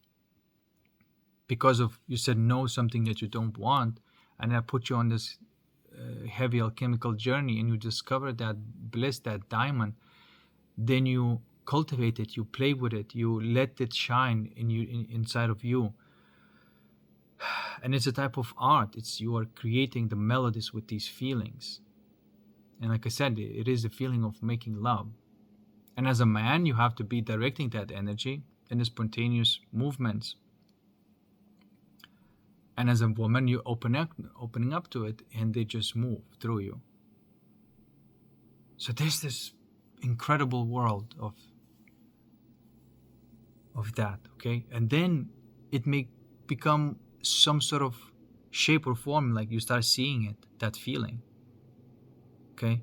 A: because of, you said no something that you don't want, and I put you on this heavy alchemical journey, and you discover that bliss, that diamond, then you cultivate it, you play with it, you let it shine in you, inside of you. And it's a type of art. It's, you are creating the melodies with these feelings. And like I said, it is the feeling of making love. And as a man, you have to be directing that energy in the spontaneous movements. And as a woman, you opening up to it, and they just move through you. So there's this incredible world of that, okay? And then it may become some sort of shape or form, like you start seeing it, that feeling, okay?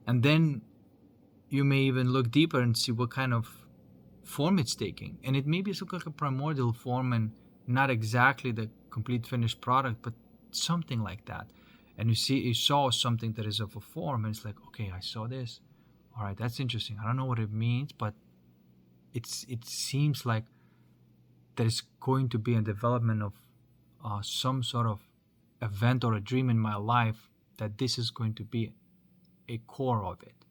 A: And then you may even look deeper and see what kind of form it's taking. And it may be look like a primordial form and not exactly the complete finished product, but something like that. And you saw something that is of a form, and it's like, okay, I saw this. All right, that's interesting. I don't know what it means, but it seems like there's going to be a development of some sort of event or a dream in my life, that this is going to be a core of it,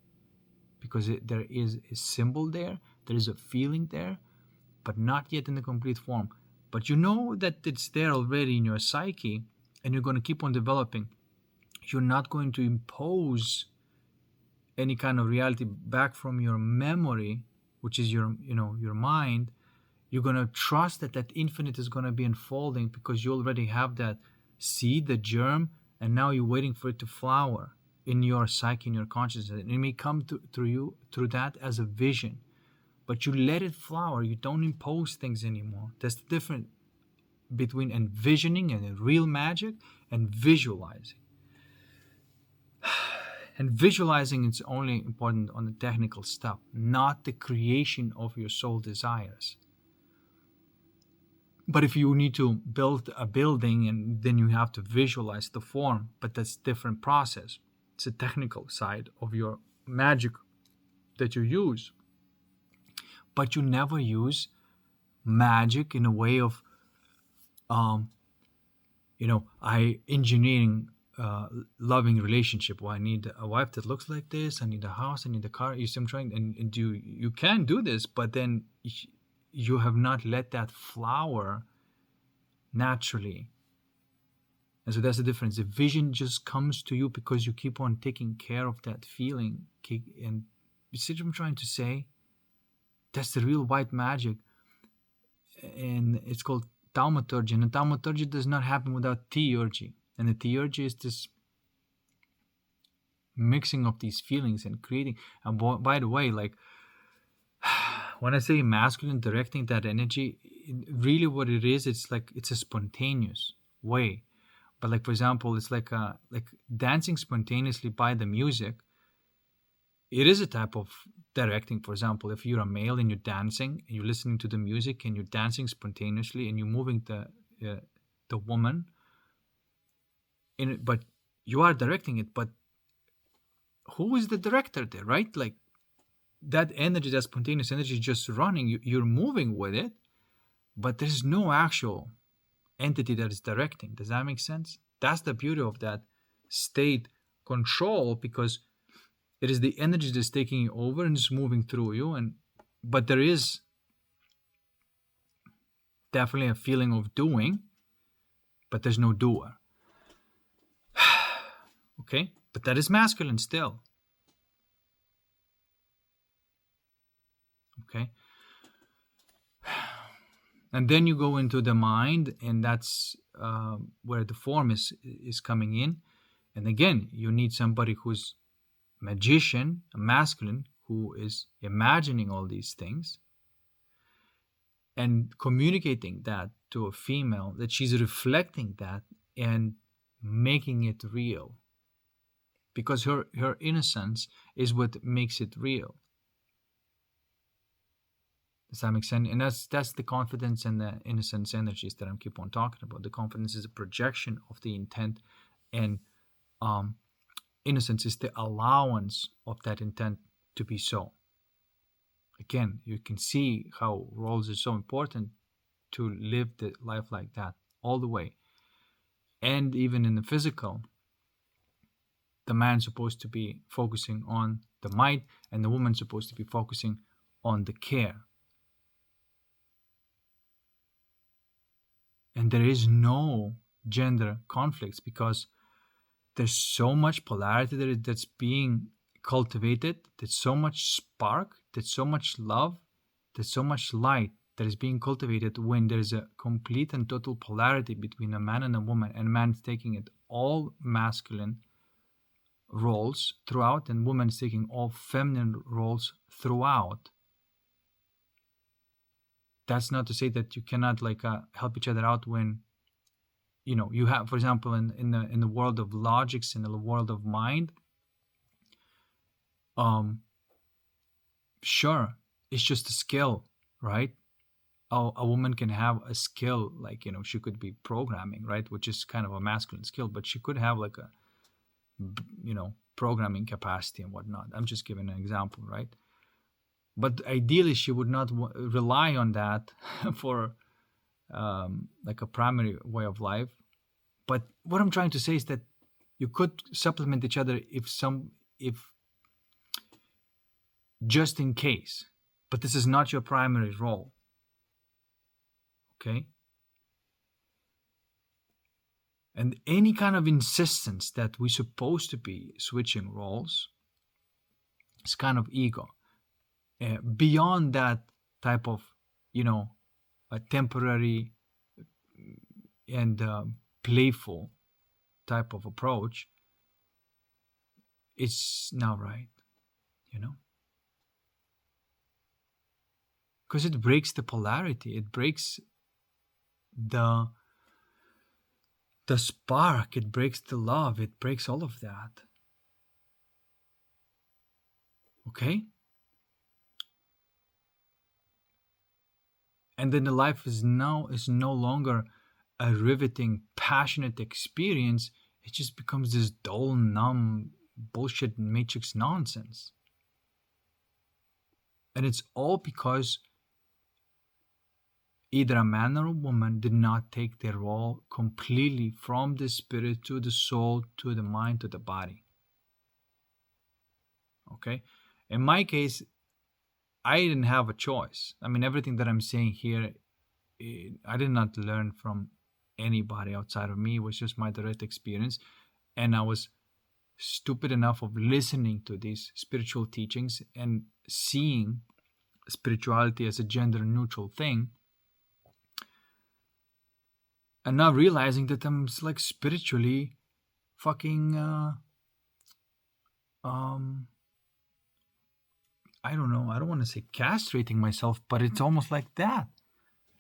A: because there is a symbol there is a feeling there, but not yet in the complete form. But you know that it's there already in your psyche, and you're going to keep on developing. You're not going to impose any kind of reality back from your memory, which is your mind. You're going to trust that that infinite is going to be unfolding, because you already have that seed, the germ, and now you're waiting for it to flower in your psyche, in your consciousness. And it may come through you through that as a vision, but you let it flower. You don't impose things anymore. That's the difference between envisioning and real magic and visualizing. And visualizing is only important on the technical stuff, not the creation of your soul desires. But if you need to build a building, and then you have to visualize the form, but that's a different process. It's a technical side of your magic that you use. But you never use magic in a way of, I engineering loving relationship. Well, I need a wife that looks like this. I need a house. I need a car. You see, I'm trying, and you can do this, but then you have not let that flower naturally. And so that's the difference. The vision just comes to you because you keep on taking care of that feeling. And you see what I'm trying to say? That's the real white magic. And it's called thaumaturgy. And the thaumaturgy does not happen without theurgy. And the theurgy is this mixing of these feelings and creating. And by the way, like when I say masculine directing that energy, really what it is, it's like it's a spontaneous way. But like for example, it's like dancing spontaneously by the music. It is a type of directing. For example, if you're a male and you're dancing and you're listening to the music and you're dancing spontaneously and you're moving the woman in it, but you are directing it. But who is the director there, right? Like that energy, that spontaneous energy is just running. You're moving with it, but there's no actual entity that is directing. Does that make sense? That's the beauty of that state control, because it is the energy that's taking you over and just moving through you. But there is definitely a feeling of doing, but there's no doer. Okay? But that is masculine still. Okay? And then you go into the mind, and that's where the form is coming in. And again, you need somebody who's magician, a masculine, who is imagining all these things and communicating that to a female, that she's reflecting that and making it real, because her innocence is what makes it real. Does that make sense? And that's the confidence and the innocence energies that I keep on talking about. The confidence is a projection of the intent, and innocence is the allowance of that intent to be so. Again, you can see how roles are so important to live the life like that all the way. And even in the physical, the man's supposed to be focusing on the might, and the woman's supposed to be focusing on the care. And there is no gender conflicts, because there's so much polarity that's being cultivated, there's so much spark, there's so much love, there's so much light that is being cultivated when there's a complete and total polarity between a man and a woman, and man's taking it all masculine roles throughout, and woman's taking all feminine roles throughout. That's not to say that you cannot help each other out when you have, for example, in the world of logics, in the world of mind, sure, it's just a skill, right? A woman can have a skill, like she could be programming, right, which is kind of a masculine skill, but she could have like a programming capacity and whatnot. I'm just giving an example, right? But ideally she would not rely on that for like a primary way of life. But what I'm trying to say is that you could supplement each other if just in case, but this is not your primary role. Okay? And any kind of insistence that we're supposed to be switching roles is kind of ego. Beyond that type of, a temporary and playful type of approach, it's not right, because it breaks the polarity, it breaks the spark, it breaks the love, it breaks all of that. Okay? And then the life is no longer a riveting, passionate experience. It just becomes this dull, numb, bullshit matrix nonsense. And it's all because either a man or a woman did not take their role completely, from the spirit to the soul to the mind to the body. Okay? In my case, I didn't have a choice. I mean, everything that I'm saying here, I did not learn from anybody outside of me. It was just my direct experience. And I was stupid enough of listening to these spiritual teachings and seeing spirituality as a gender neutral thing, and now realizing that I'm like spiritually fucking um I don't know, I don't want to say castrating myself, but it's almost like that.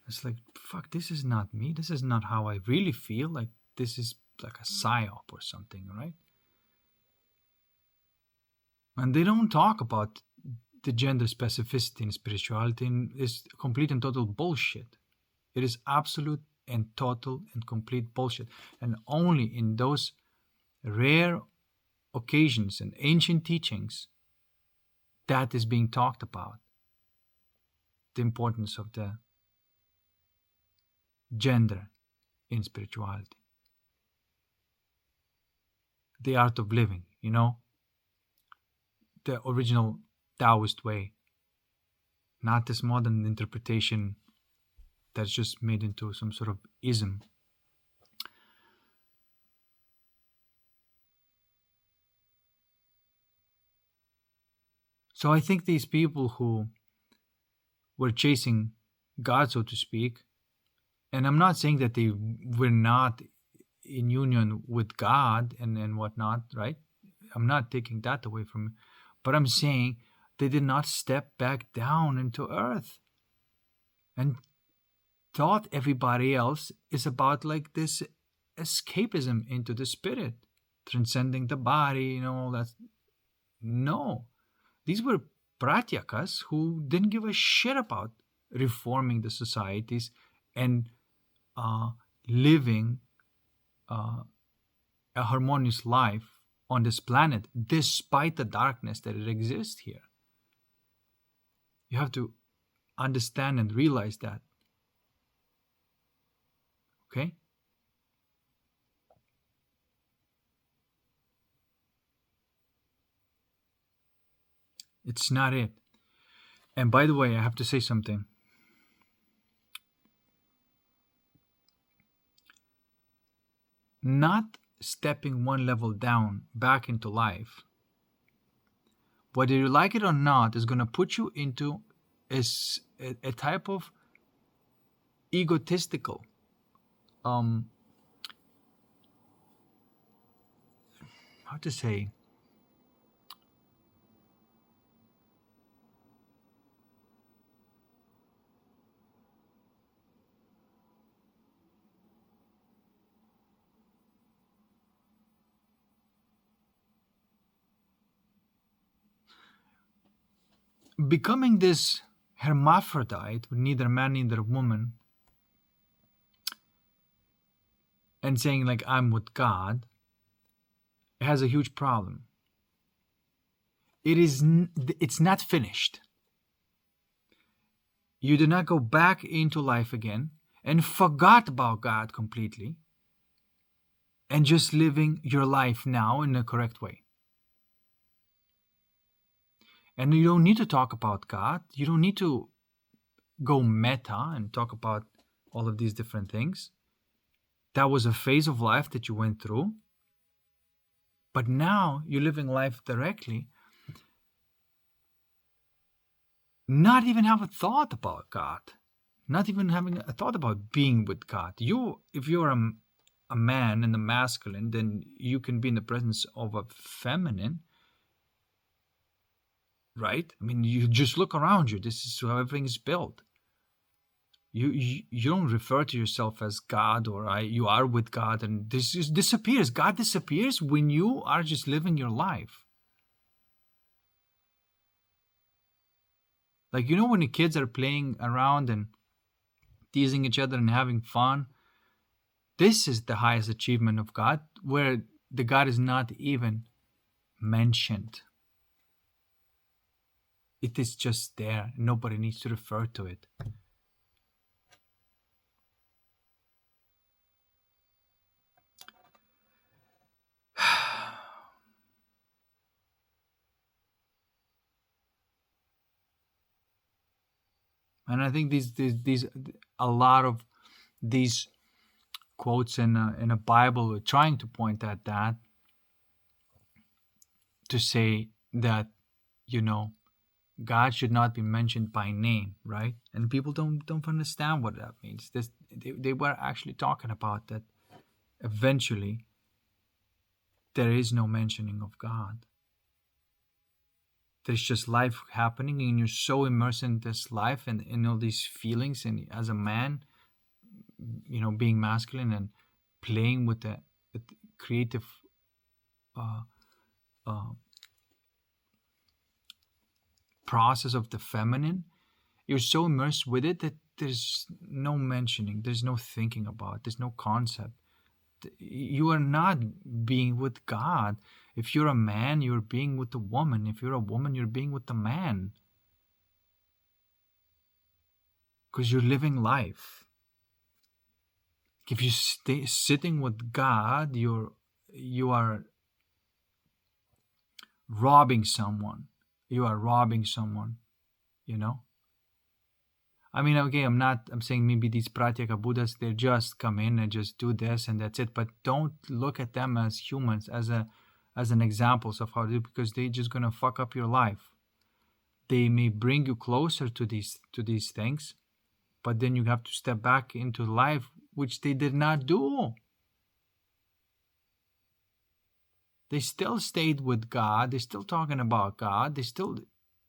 A: It's like, fuck, this is not me, this is not how I really feel, like this is like a psyop or something, right? And they don't talk about the gender specificity in spirituality, and it's complete and total bullshit. It is absolute and total and complete bullshit. And only in those rare occasions and ancient teachings that is being talked about, the importance of the gender in spirituality, the art of living, the original Taoist way, not this modern interpretation that's just made into some sort of ism. So I think these people who were chasing God, so to speak, and I'm not saying that they were not in union with God and whatnot, right? I'm not taking that away from it. But I'm saying they did not step back down into earth and thought everybody else is about like this escapism into the spirit, transcending the body, all that. No. These were pratyakas who didn't give a shit about reforming the societies and uh, living uh, a harmonious life on this planet, despite the darkness that it exists here. You have to understand and realize that. Okay? It's not it. And by the way, I have to say something. Not stepping one level down back into life, whether you like it or not, is going to put you into a type of egotistical um how to say, becoming this hermaphrodite with neither man neither woman and saying like I'm with God has a huge problem. It's not finished. You did not go back into life again and forgot about God completely and just living your life now in the correct way. And you don't need to talk about God. You don't need to go meta and talk about all of these different things. That was a phase of life that you went through. But now you're living life directly, not even have a thought about God, not even having a thought about being with God. If you're a man and a masculine, then you can be in the presence of a feminine, right? I mean, you just look around you. This is how everything is built. You don't refer to yourself as God or you are with God, and this just disappears. God disappears when you are just living your life. Like, when the kids are playing around and teasing each other and having fun, this is the highest achievement of God, where the God is not even mentioned. It is just there. Nobody needs to refer to it. And I think these a lot of these quotes in a Bible trying to point at that, to say that, you know, God should not be mentioned by name, right? And people don't understand what that means. They were actually talking about that eventually there is no mentioning of God. There's just life happening, and you're so immersed in this life and in all these feelings, and as a man, you know, being masculine and playing with the creative uh, uh, process of the feminine. You're so immersed with it that there's no mentioning, there's no thinking about, there's no concept. You are not being with God. If you're a man, you're being with a woman. If you're a woman, you're being with a man, because you're living life. If you stay sitting with God, you are robbing someone. You are robbing someone, you know? I mean, okay, I'm saying maybe these Pratyeka Buddhas, they just come in and just do this and that's it. But don't look at them as humans, as an examples of how to do, because they're just gonna fuck up your life. They may bring you closer to these things, but then you have to step back into life, which they did not do. They still stayed with God. They're still talking about God. They still,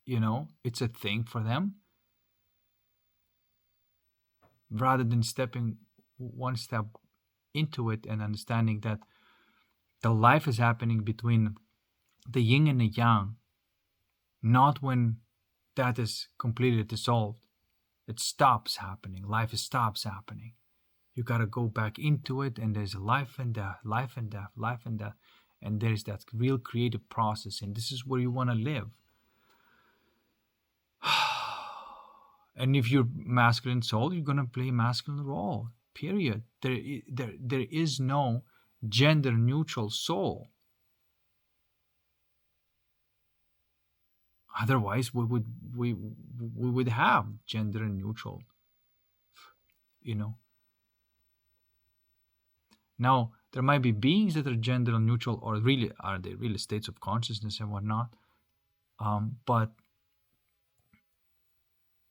A: you know, it's a thing for them. Rather than stepping one step into it and understanding that the life is happening between the yin and the yang, not when that is completely dissolved. It stops happening. Life stops happening. You got to go back into it, and there's life and death, life and death, life and death. And there's that real creative process, and this is where you want to live. And if you're masculine soul, you're gonna play masculine role. Period. There is no gender neutral soul. Otherwise, we would have gender neutral. You know. Now there might be beings that are gender neutral, or really are they really states of consciousness and whatnot. But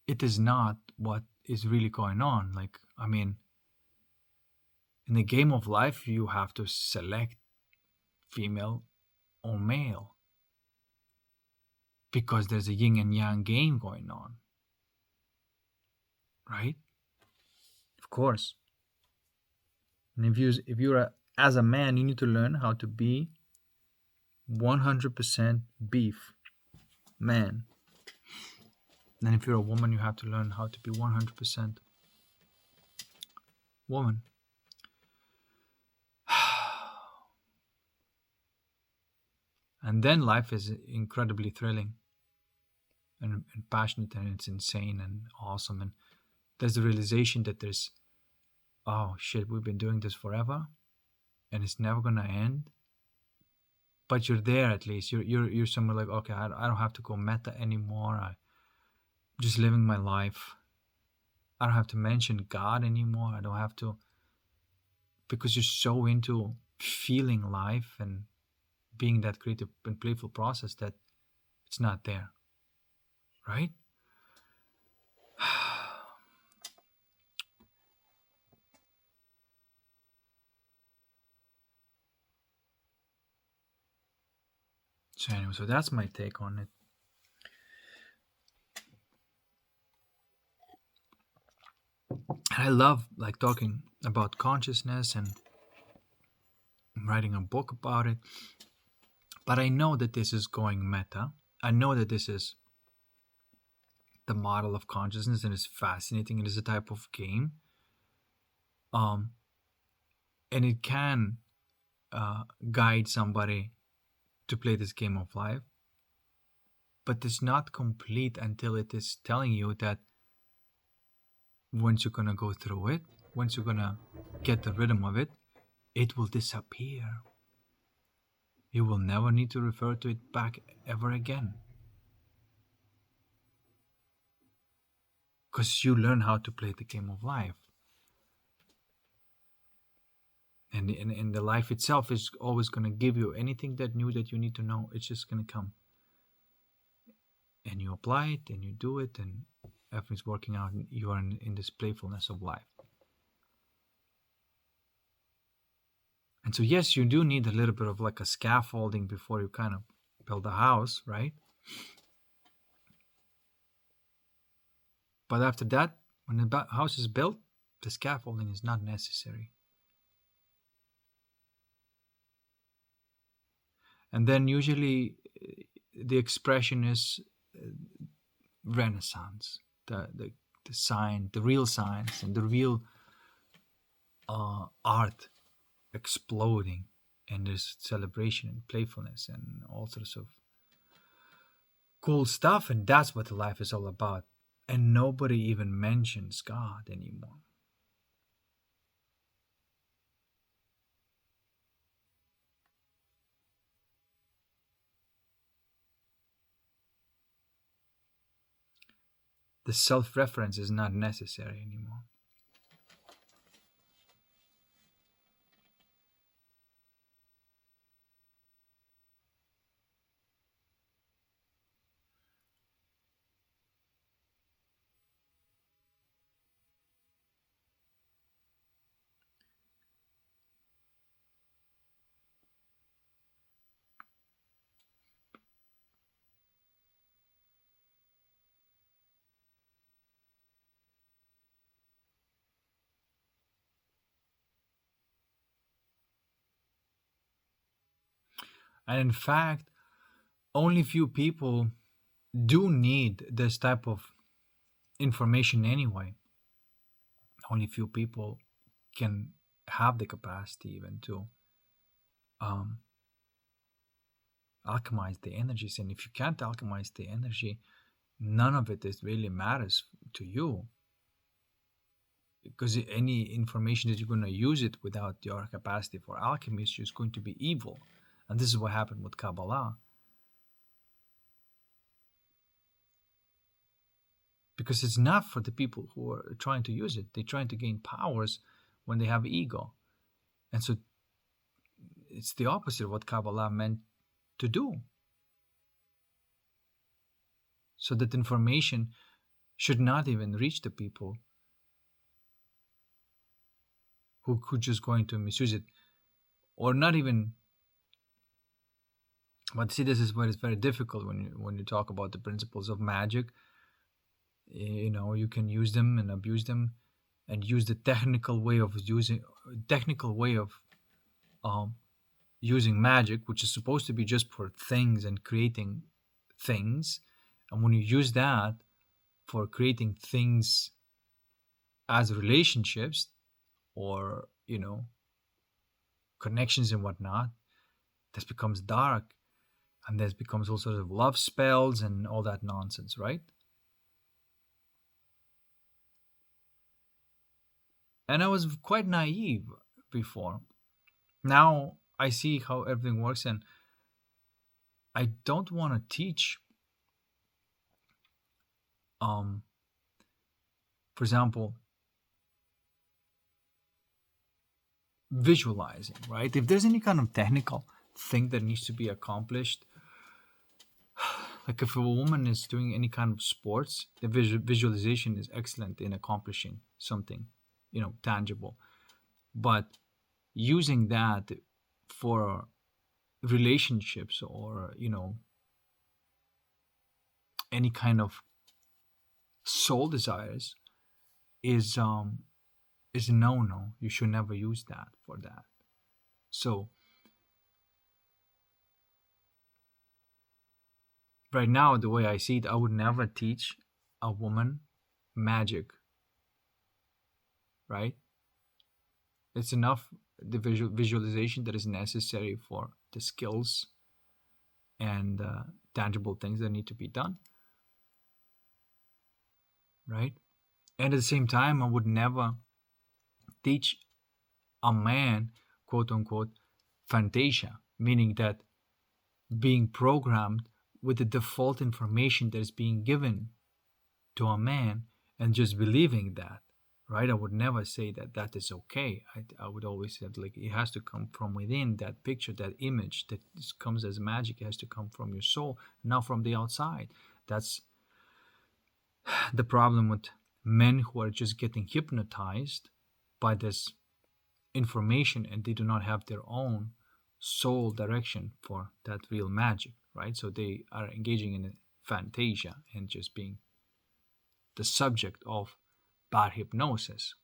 A: it is not what is really going on. Like, I mean, in the game of life, you have to select female or male, because there's a yin and yang game going on, right? Of course. And as a man, you need to learn how to be 100% beef man. And if you're a woman, you have to learn how to be 100% woman. And then life is incredibly thrilling and passionate, and it's insane and awesome. And there's the realization that there's, oh shit, we've been doing this forever and it's never gonna end. But you're there at least. You're somewhere like, okay, I don't have to go meta anymore. I'm just living my life. I don't have to mention God anymore. I don't have to, because you're so into feeling life and being that creative and playful process that it's not there, right? So anyway, so that's my take on it. And I love like talking about consciousness and writing a book about it. But I know that this is going meta. I know that this is the model of consciousness, and it's fascinating. It is a type of game. And it can guide somebody to play this game of life. But it's not complete until it is telling you that once you're gonna go through it, once you're gonna get the rhythm of it, it will disappear. You will never need to refer to it back ever again. Because you learn how to play the game of life. And the life itself is always going to give you anything that new that you need to know. It's just going to come, and you apply it and you do it, and everything's working out, and you are in this playfulness of life. And so yes, you do need a little bit of like a scaffolding before you kind of build a house, right? But after that, when the house is built, the scaffolding is not necessary. And then usually the expression is Renaissance, the sign, the real science, and the real art exploding, and there's celebration and playfulness and all sorts of cool stuff, and that's what life is all about. And nobody even mentions God anymore. The self-reference is not necessary anymore. And in fact, only few people do need this type of information anyway. Only few people can have the capacity even to um, alchemize the energies. And if you can't alchemize the energy, none of it is really matters to you, because any information that you're going to use it without your capacity for alchemy is just going to be evil. And this is what happened with Kabbalah, because it's not for the people who are trying to use it. They're trying to gain powers when they have ego. And so it's the opposite of what Kabbalah meant to do. So that information should not even reach the people who could just going to misuse it, or not even. But see, this is where it's very difficult when you talk about the principles of magic. You know, you can use them and abuse them, and use the technical way of using magic, which is supposed to be just for things and creating things. And when you use that for creating things as relationships, or connections and whatnot, this becomes dark, and this becomes all sorts of love spells and all that nonsense, right? And I was quite naive before. Now I see how everything works, and I don't want to teach for example, visualizing, right? If there's any kind of technical thing that needs to be accomplished, like if a woman is doing any kind of sports, the visualization is excellent in accomplishing something, tangible. But using that for relationships, or any kind of soul desires, is a no. You should never use that for that. So right now, the way I see it, I would never teach a woman magic, right? It's enough the visualization that is necessary for the skills and tangible things that need to be done, right? And at the same time, I would never teach a man, quote unquote, fantasia, meaning that being programmed with the default information that is being given to a man and just believing that. right? I would never say that that is okay. I would always say, like, it has to come from within. That picture, that image that comes as magic, has to come from your soul, not from the outside. That's the problem with men who are just getting hypnotized by this information, and they do not have their own soul direction for that real magic, right? So they are engaging in a fantasia and just being the subject of bad hypnosis.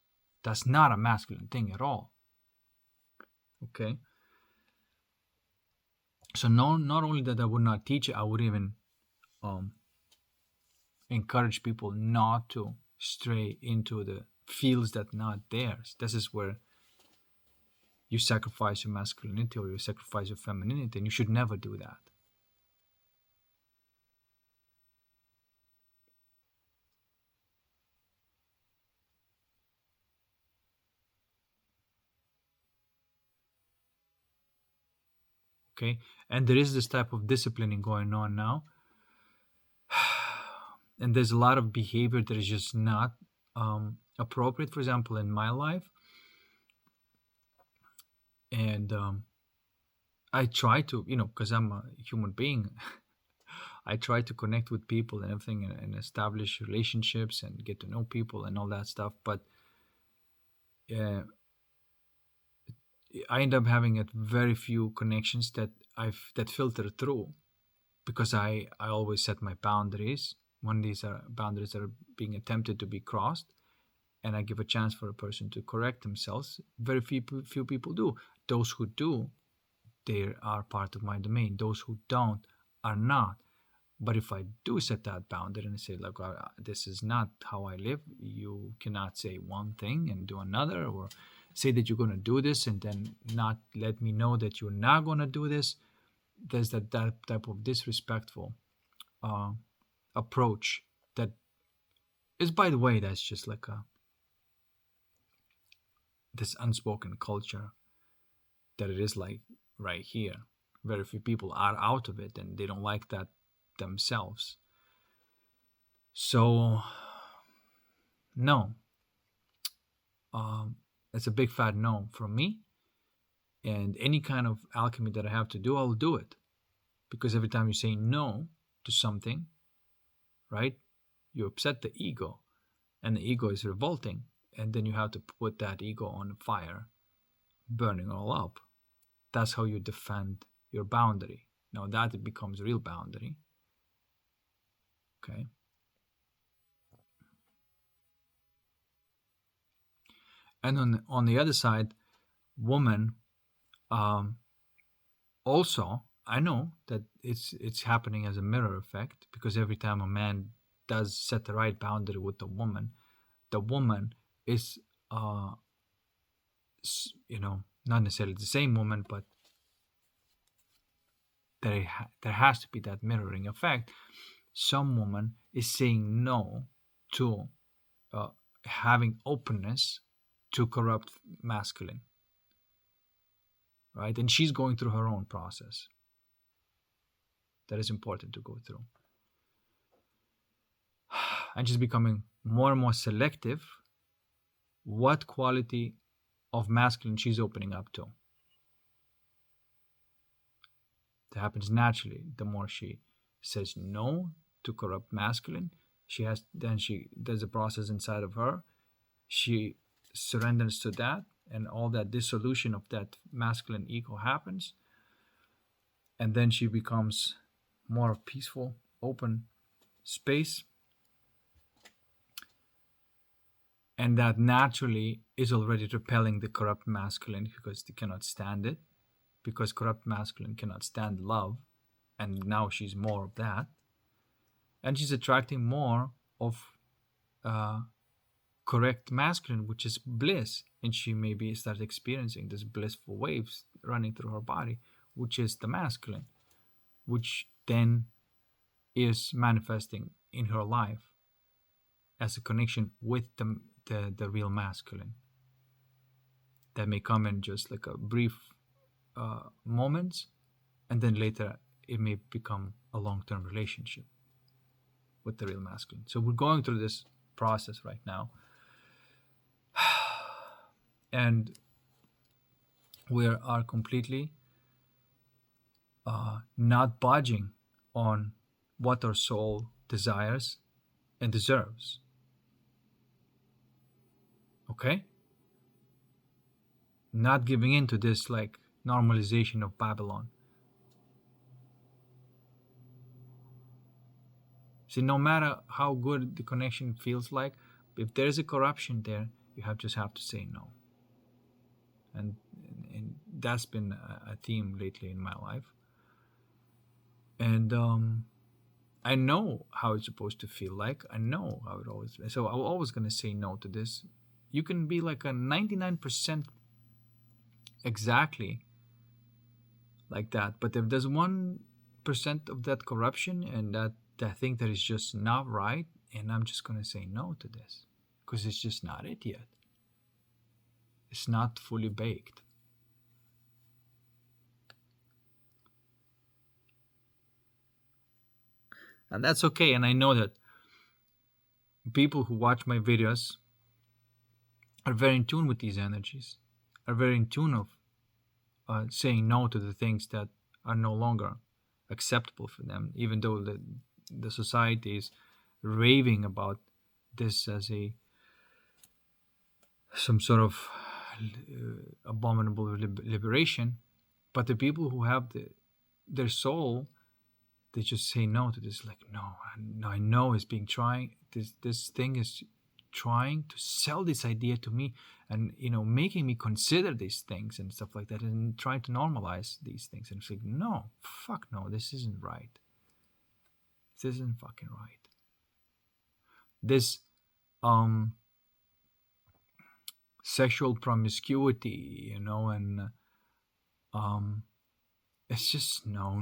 A: That's not a masculine thing at all. Okay. So no, not only that I would not teach it, I would even um, encourage people not to stray into the fields that not theirs. This is where you sacrifice your masculinity or you sacrifice your femininity, and you should never do that. Okay. And there is this type of disciplining going on now. And there's a lot of behavior that is just not appropriate. For example, in my life, and I try to, because I'm a human being, I try to connect with people and everything, and establish relationships and get to know people and all that stuff. But uh, I end up having a very few connections that filter through, because I always set my boundaries when these are boundaries that are being attempted to be crossed, and I give a chance for a person to correct themselves. Very few people do. Those who do, they are part of my domain. Those who don't are not. But if I do set that boundary and say, like, this is not how I live, you cannot say one thing and do another, or say that you're going to do this and then not let me know that you're not going to do this. There's that type of disrespectful uh, approach that is, by the way, that's just like this unspoken culture that it is like right here. Very few people are out of it, and they don't like that themselves. So, no, it's a big fat no from me. And any kind of alchemy that I have to do, I'll do it. Because every time you say no to something, right, you upset the ego, and the ego is revolting. And then you have to put that ego on fire, burning all up. That's how you defend your boundary. Now that it becomes real boundary. Okay. And on the other side, woman, um, also, I know that it's happening as a mirror effect, because every time a man does set the right boundary with the woman is, uh, not necessarily the same woman, but there has to be that mirroring effect. Some woman is saying no to uh, having openness to corrupt masculine, right? And she's going through her own process that is important to go through. And she's becoming more and more selective what quality of masculine she's opening up to. That happens naturally. The more she says no to corrupt masculine, she there's a process inside of her. She surrenders to that, and all that dissolution of that masculine ego happens, and then she becomes more peaceful, open space, and that naturally is already repelling the corrupt masculine, because they cannot stand it, because corrupt masculine cannot stand love, and now she's more of that, and she's attracting more of uh, correct masculine, which is bliss, and she maybe starts experiencing this blissful waves running through her body, which is the masculine, which then is manifesting in her life as a connection with the real masculine. That may come in just like a brief moments, and then later it may become a long-term relationship with the real masculine. So we're going through this process right now. And we are completely not budging on what our soul desires and deserves. Okay? Not giving in to this like normalization of Babylon. See, no matter how good the connection feels like, if there's a corruption there, you just have to say no. And, and that's been a theme lately in my life. And I know how it's supposed to feel like. I know how it always. So I'm always gonna say no to this. You can be like a 99% exactly like that, but if there's 1% of that corruption and that thing that is just not right, and I'm just gonna say no to this because it's just not it yet. It's not fully baked. And that's okay. And I know that people who watch my videos are very in tune with these energies, are very in tune of saying no to the things that are no longer acceptable for them, even though the society is raving about this as a some sort of abominable liberation. But the people who have their soul, they just say no to this. Like, no, I know it's being trying. This thing is trying to sell this idea to me, and making me consider these things and stuff like that, and trying to normalize these things. And it's like, no, fuck no, this isn't right. This isn't fucking right. This sexual promiscuity, and it's just no.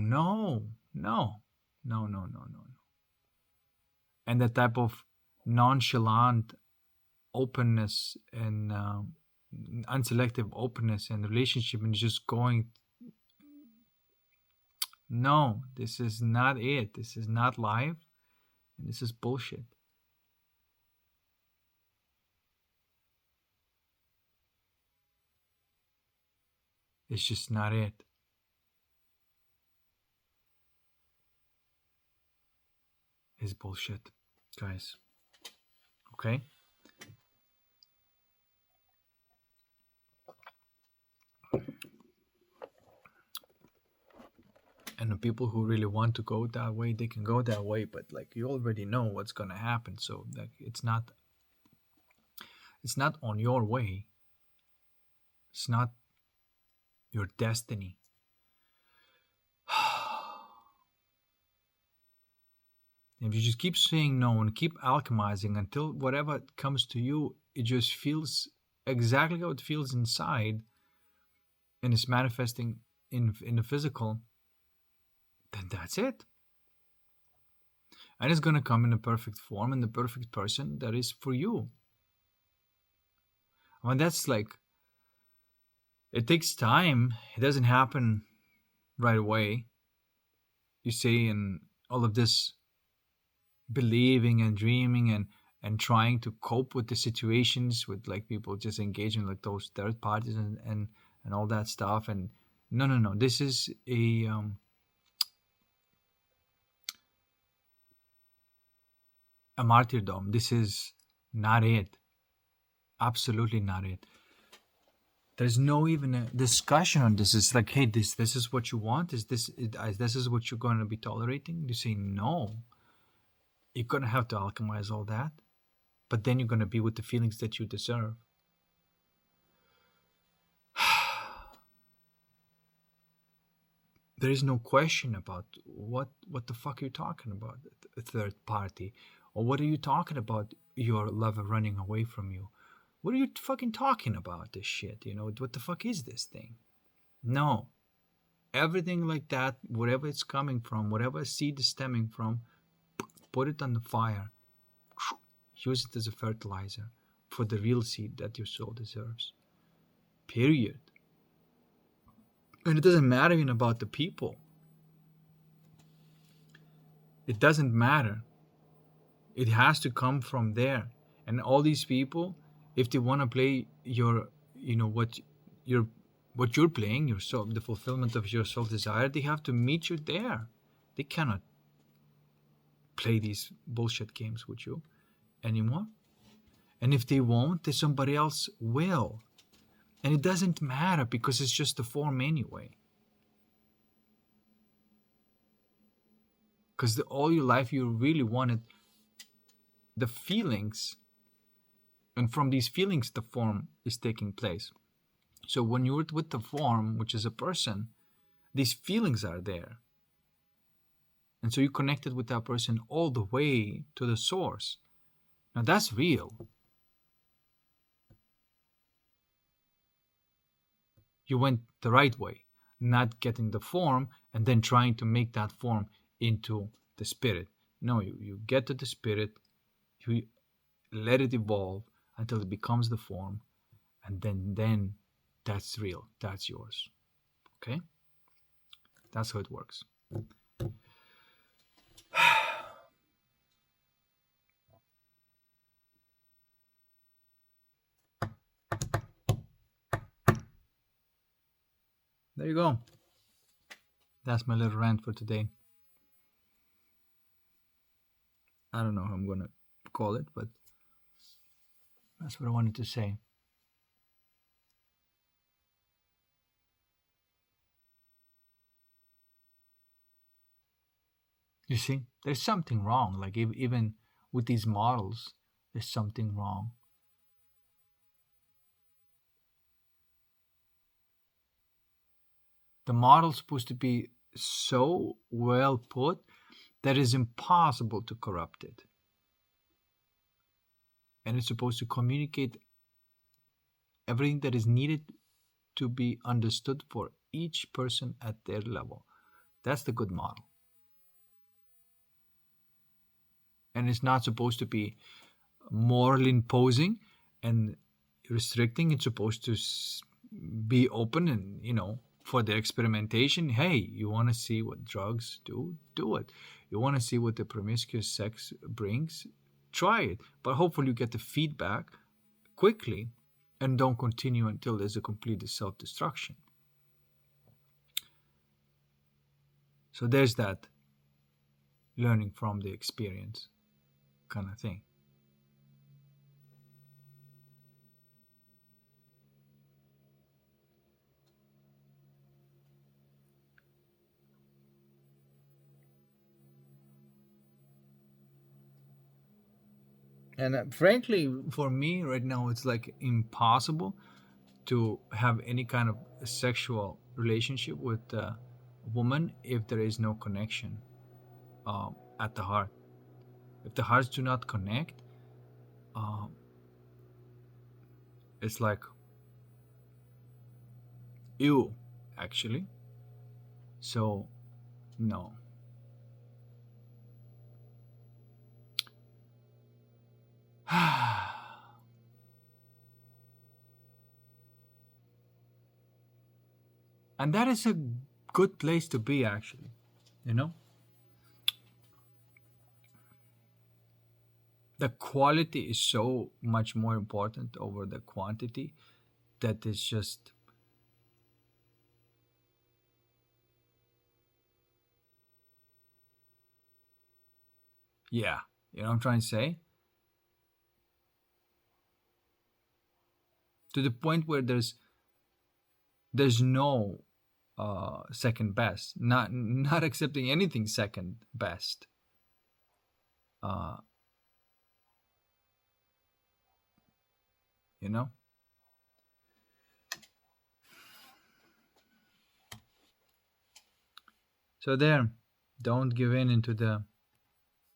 A: And that type of nonchalant openness and unselective openness and relationship and just going, no, this is not it. This is not life. And this is bullshit. It's just not it. It's bullshit, guys. Okay? And the people who really want to go that way, they can go that way, but like you already know what's gonna happen. So like it's not on your way. It's not your destiny. If you just keep saying no and keep alchemizing until whatever comes to you, it just feels exactly how it feels inside and it's manifesting in the physical, then that's it. And it's going to come in the perfect form and the perfect person that is for you. I mean, that's like, it takes time. It doesn't happen right away. You see, in all of this believing and dreaming and trying to cope with the situations with like people just engaging like those third parties and all that stuff. And no, this is a martyrdom. This is not it. Absolutely not it. There's no even a discussion on this. It's like, hey, this is what you want. This is what you're going to be tolerating? You say no. You're going to have to alchemize all that, but then you're going to be with the feelings that you deserve. There is no question about what the fuck are you talking about, a third party, or what are you talking about your lover running away from you? What are you fucking talking about this shit? What the fuck is this thing? No. Everything like that, wherever it's coming from, whatever seed is stemming from, put it on the fire. Use it as a fertilizer for the real seed that your soul deserves. Period. And it doesn't matter even about the people. It doesn't matter. It has to come from there. And all these people, if they want to play what you're what you're playing, your soul, the fulfillment of your soul desire, they have to meet you there. They cannot play these bullshit games with you anymore. And if they won't, then somebody else will. And it doesn't matter because it's just a form anyway. Because all your life you really wanted the feelings, and from these feelings the form is taking place. So when you're with the form, which is a person, these feelings are there. And so you connected with that person all the way to the source. Now that's real. You went the right way, not getting the form and then trying to make that form into the spirit. No, you get to the spirit, you let it evolve until it becomes the form, and then that's real, that's yours. Okay? That's how it works. There you go. That's my little rant for today. I don't know how I'm gonna call it, but that's what I wanted to say. You see, there's something wrong. Like even with these models, there's something wrong. The model's supposed to be so well put that it's impossible to corrupt it. And it's supposed to communicate everything that is needed to be understood for each person at their level. That's the good model. And it's not supposed to be morally imposing and restricting. It's supposed to be open and, for the experimentation. Hey, you want to see what drugs do it. You want to see what the promiscuous sex brings, try it. But hopefully you get the feedback quickly and don't continue until there's a complete self-destruction. So there's that learning from the experience kind of thing. And frankly, for me right now, it's like impossible to have any kind of sexual relationship with a woman if there is no connection at the heart. If the hearts do not connect, um, it's like ew, actually. So, no. And that is a good place to be, actually. You know? The quality is so much more important over the quantity that is just. Yeah. You know what I'm trying to say? To the point where there's no second best, not accepting anything second best. uh you know so there, don't give in into the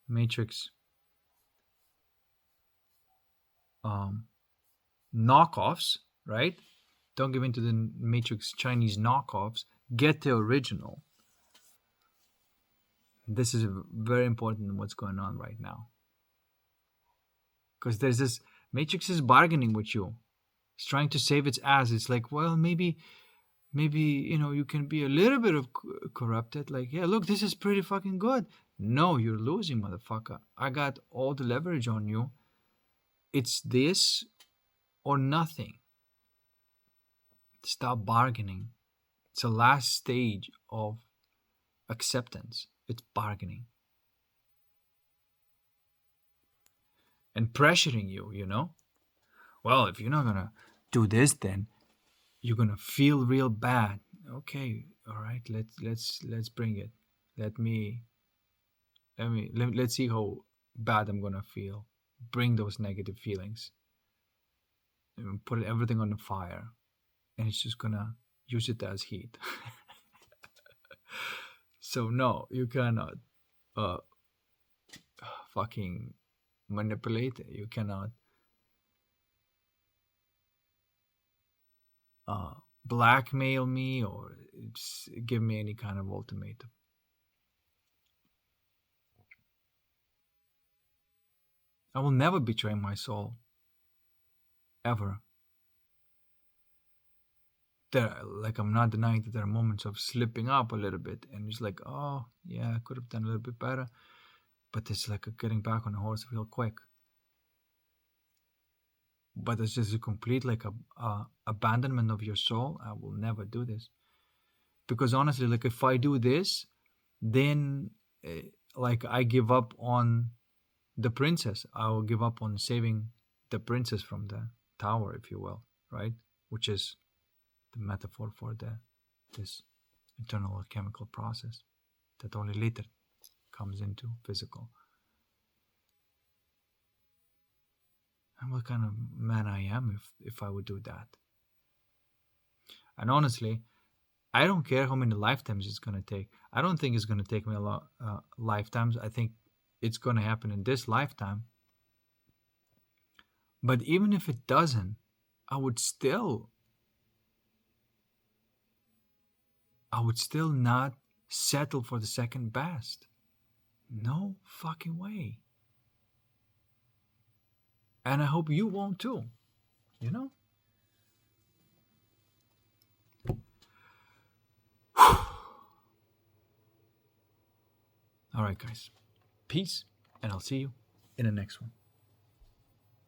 A: matrix um knockoffs, right? Don't give in to the matrix Chinese knockoffs. Get the original. This is very important in what's going on right now, because there's this matrix is bargaining with you. It's trying to save its ass. It's like, well, maybe you can be a little bit of corrupted. Like, yeah, look, this is pretty fucking good. No, you're losing, motherfucker. I got all the leverage on you. It's this or nothing. Stop bargaining. It's the last stage of acceptance. It's bargaining and pressuring you, you know? Well, if you're not gonna do this, then you're gonna feel real bad. Okay, all right, let's bring it. Let me let's see how bad I'm gonna feel. Bring those negative feelings and put everything on the fire, and it's just gonna use it as heat. So no, you cannot uh fucking manipulate it. You cannot uh blackmail me or give me any kind of ultimatum. I will never betray my soul ever. There, like, I'm not denying that there are moments of slipping up a little bit, and it's like, oh yeah, I could have done a little bit better, but it's like getting back on the horse real quick. But it's just a complete like a abandonment of your soul. I will never do this because honestly, like if I do this, then like I give up on the princess. I will give up on saving the princess from the tower, if you will, right? Which is the metaphor for this internal chemical process that only later comes into physical. And what kind of man I am if I would do that. And honestly, I don't care how many lifetimes it's gonna take. I don't think it's gonna take me a lot lifetimes. I think it's gonna happen in this lifetime. But even if it doesn't, I would still, I would still not settle for the second best. No fucking way. And I hope you won't too. You know. All right, guys. Peace, and I'll see you in the next one.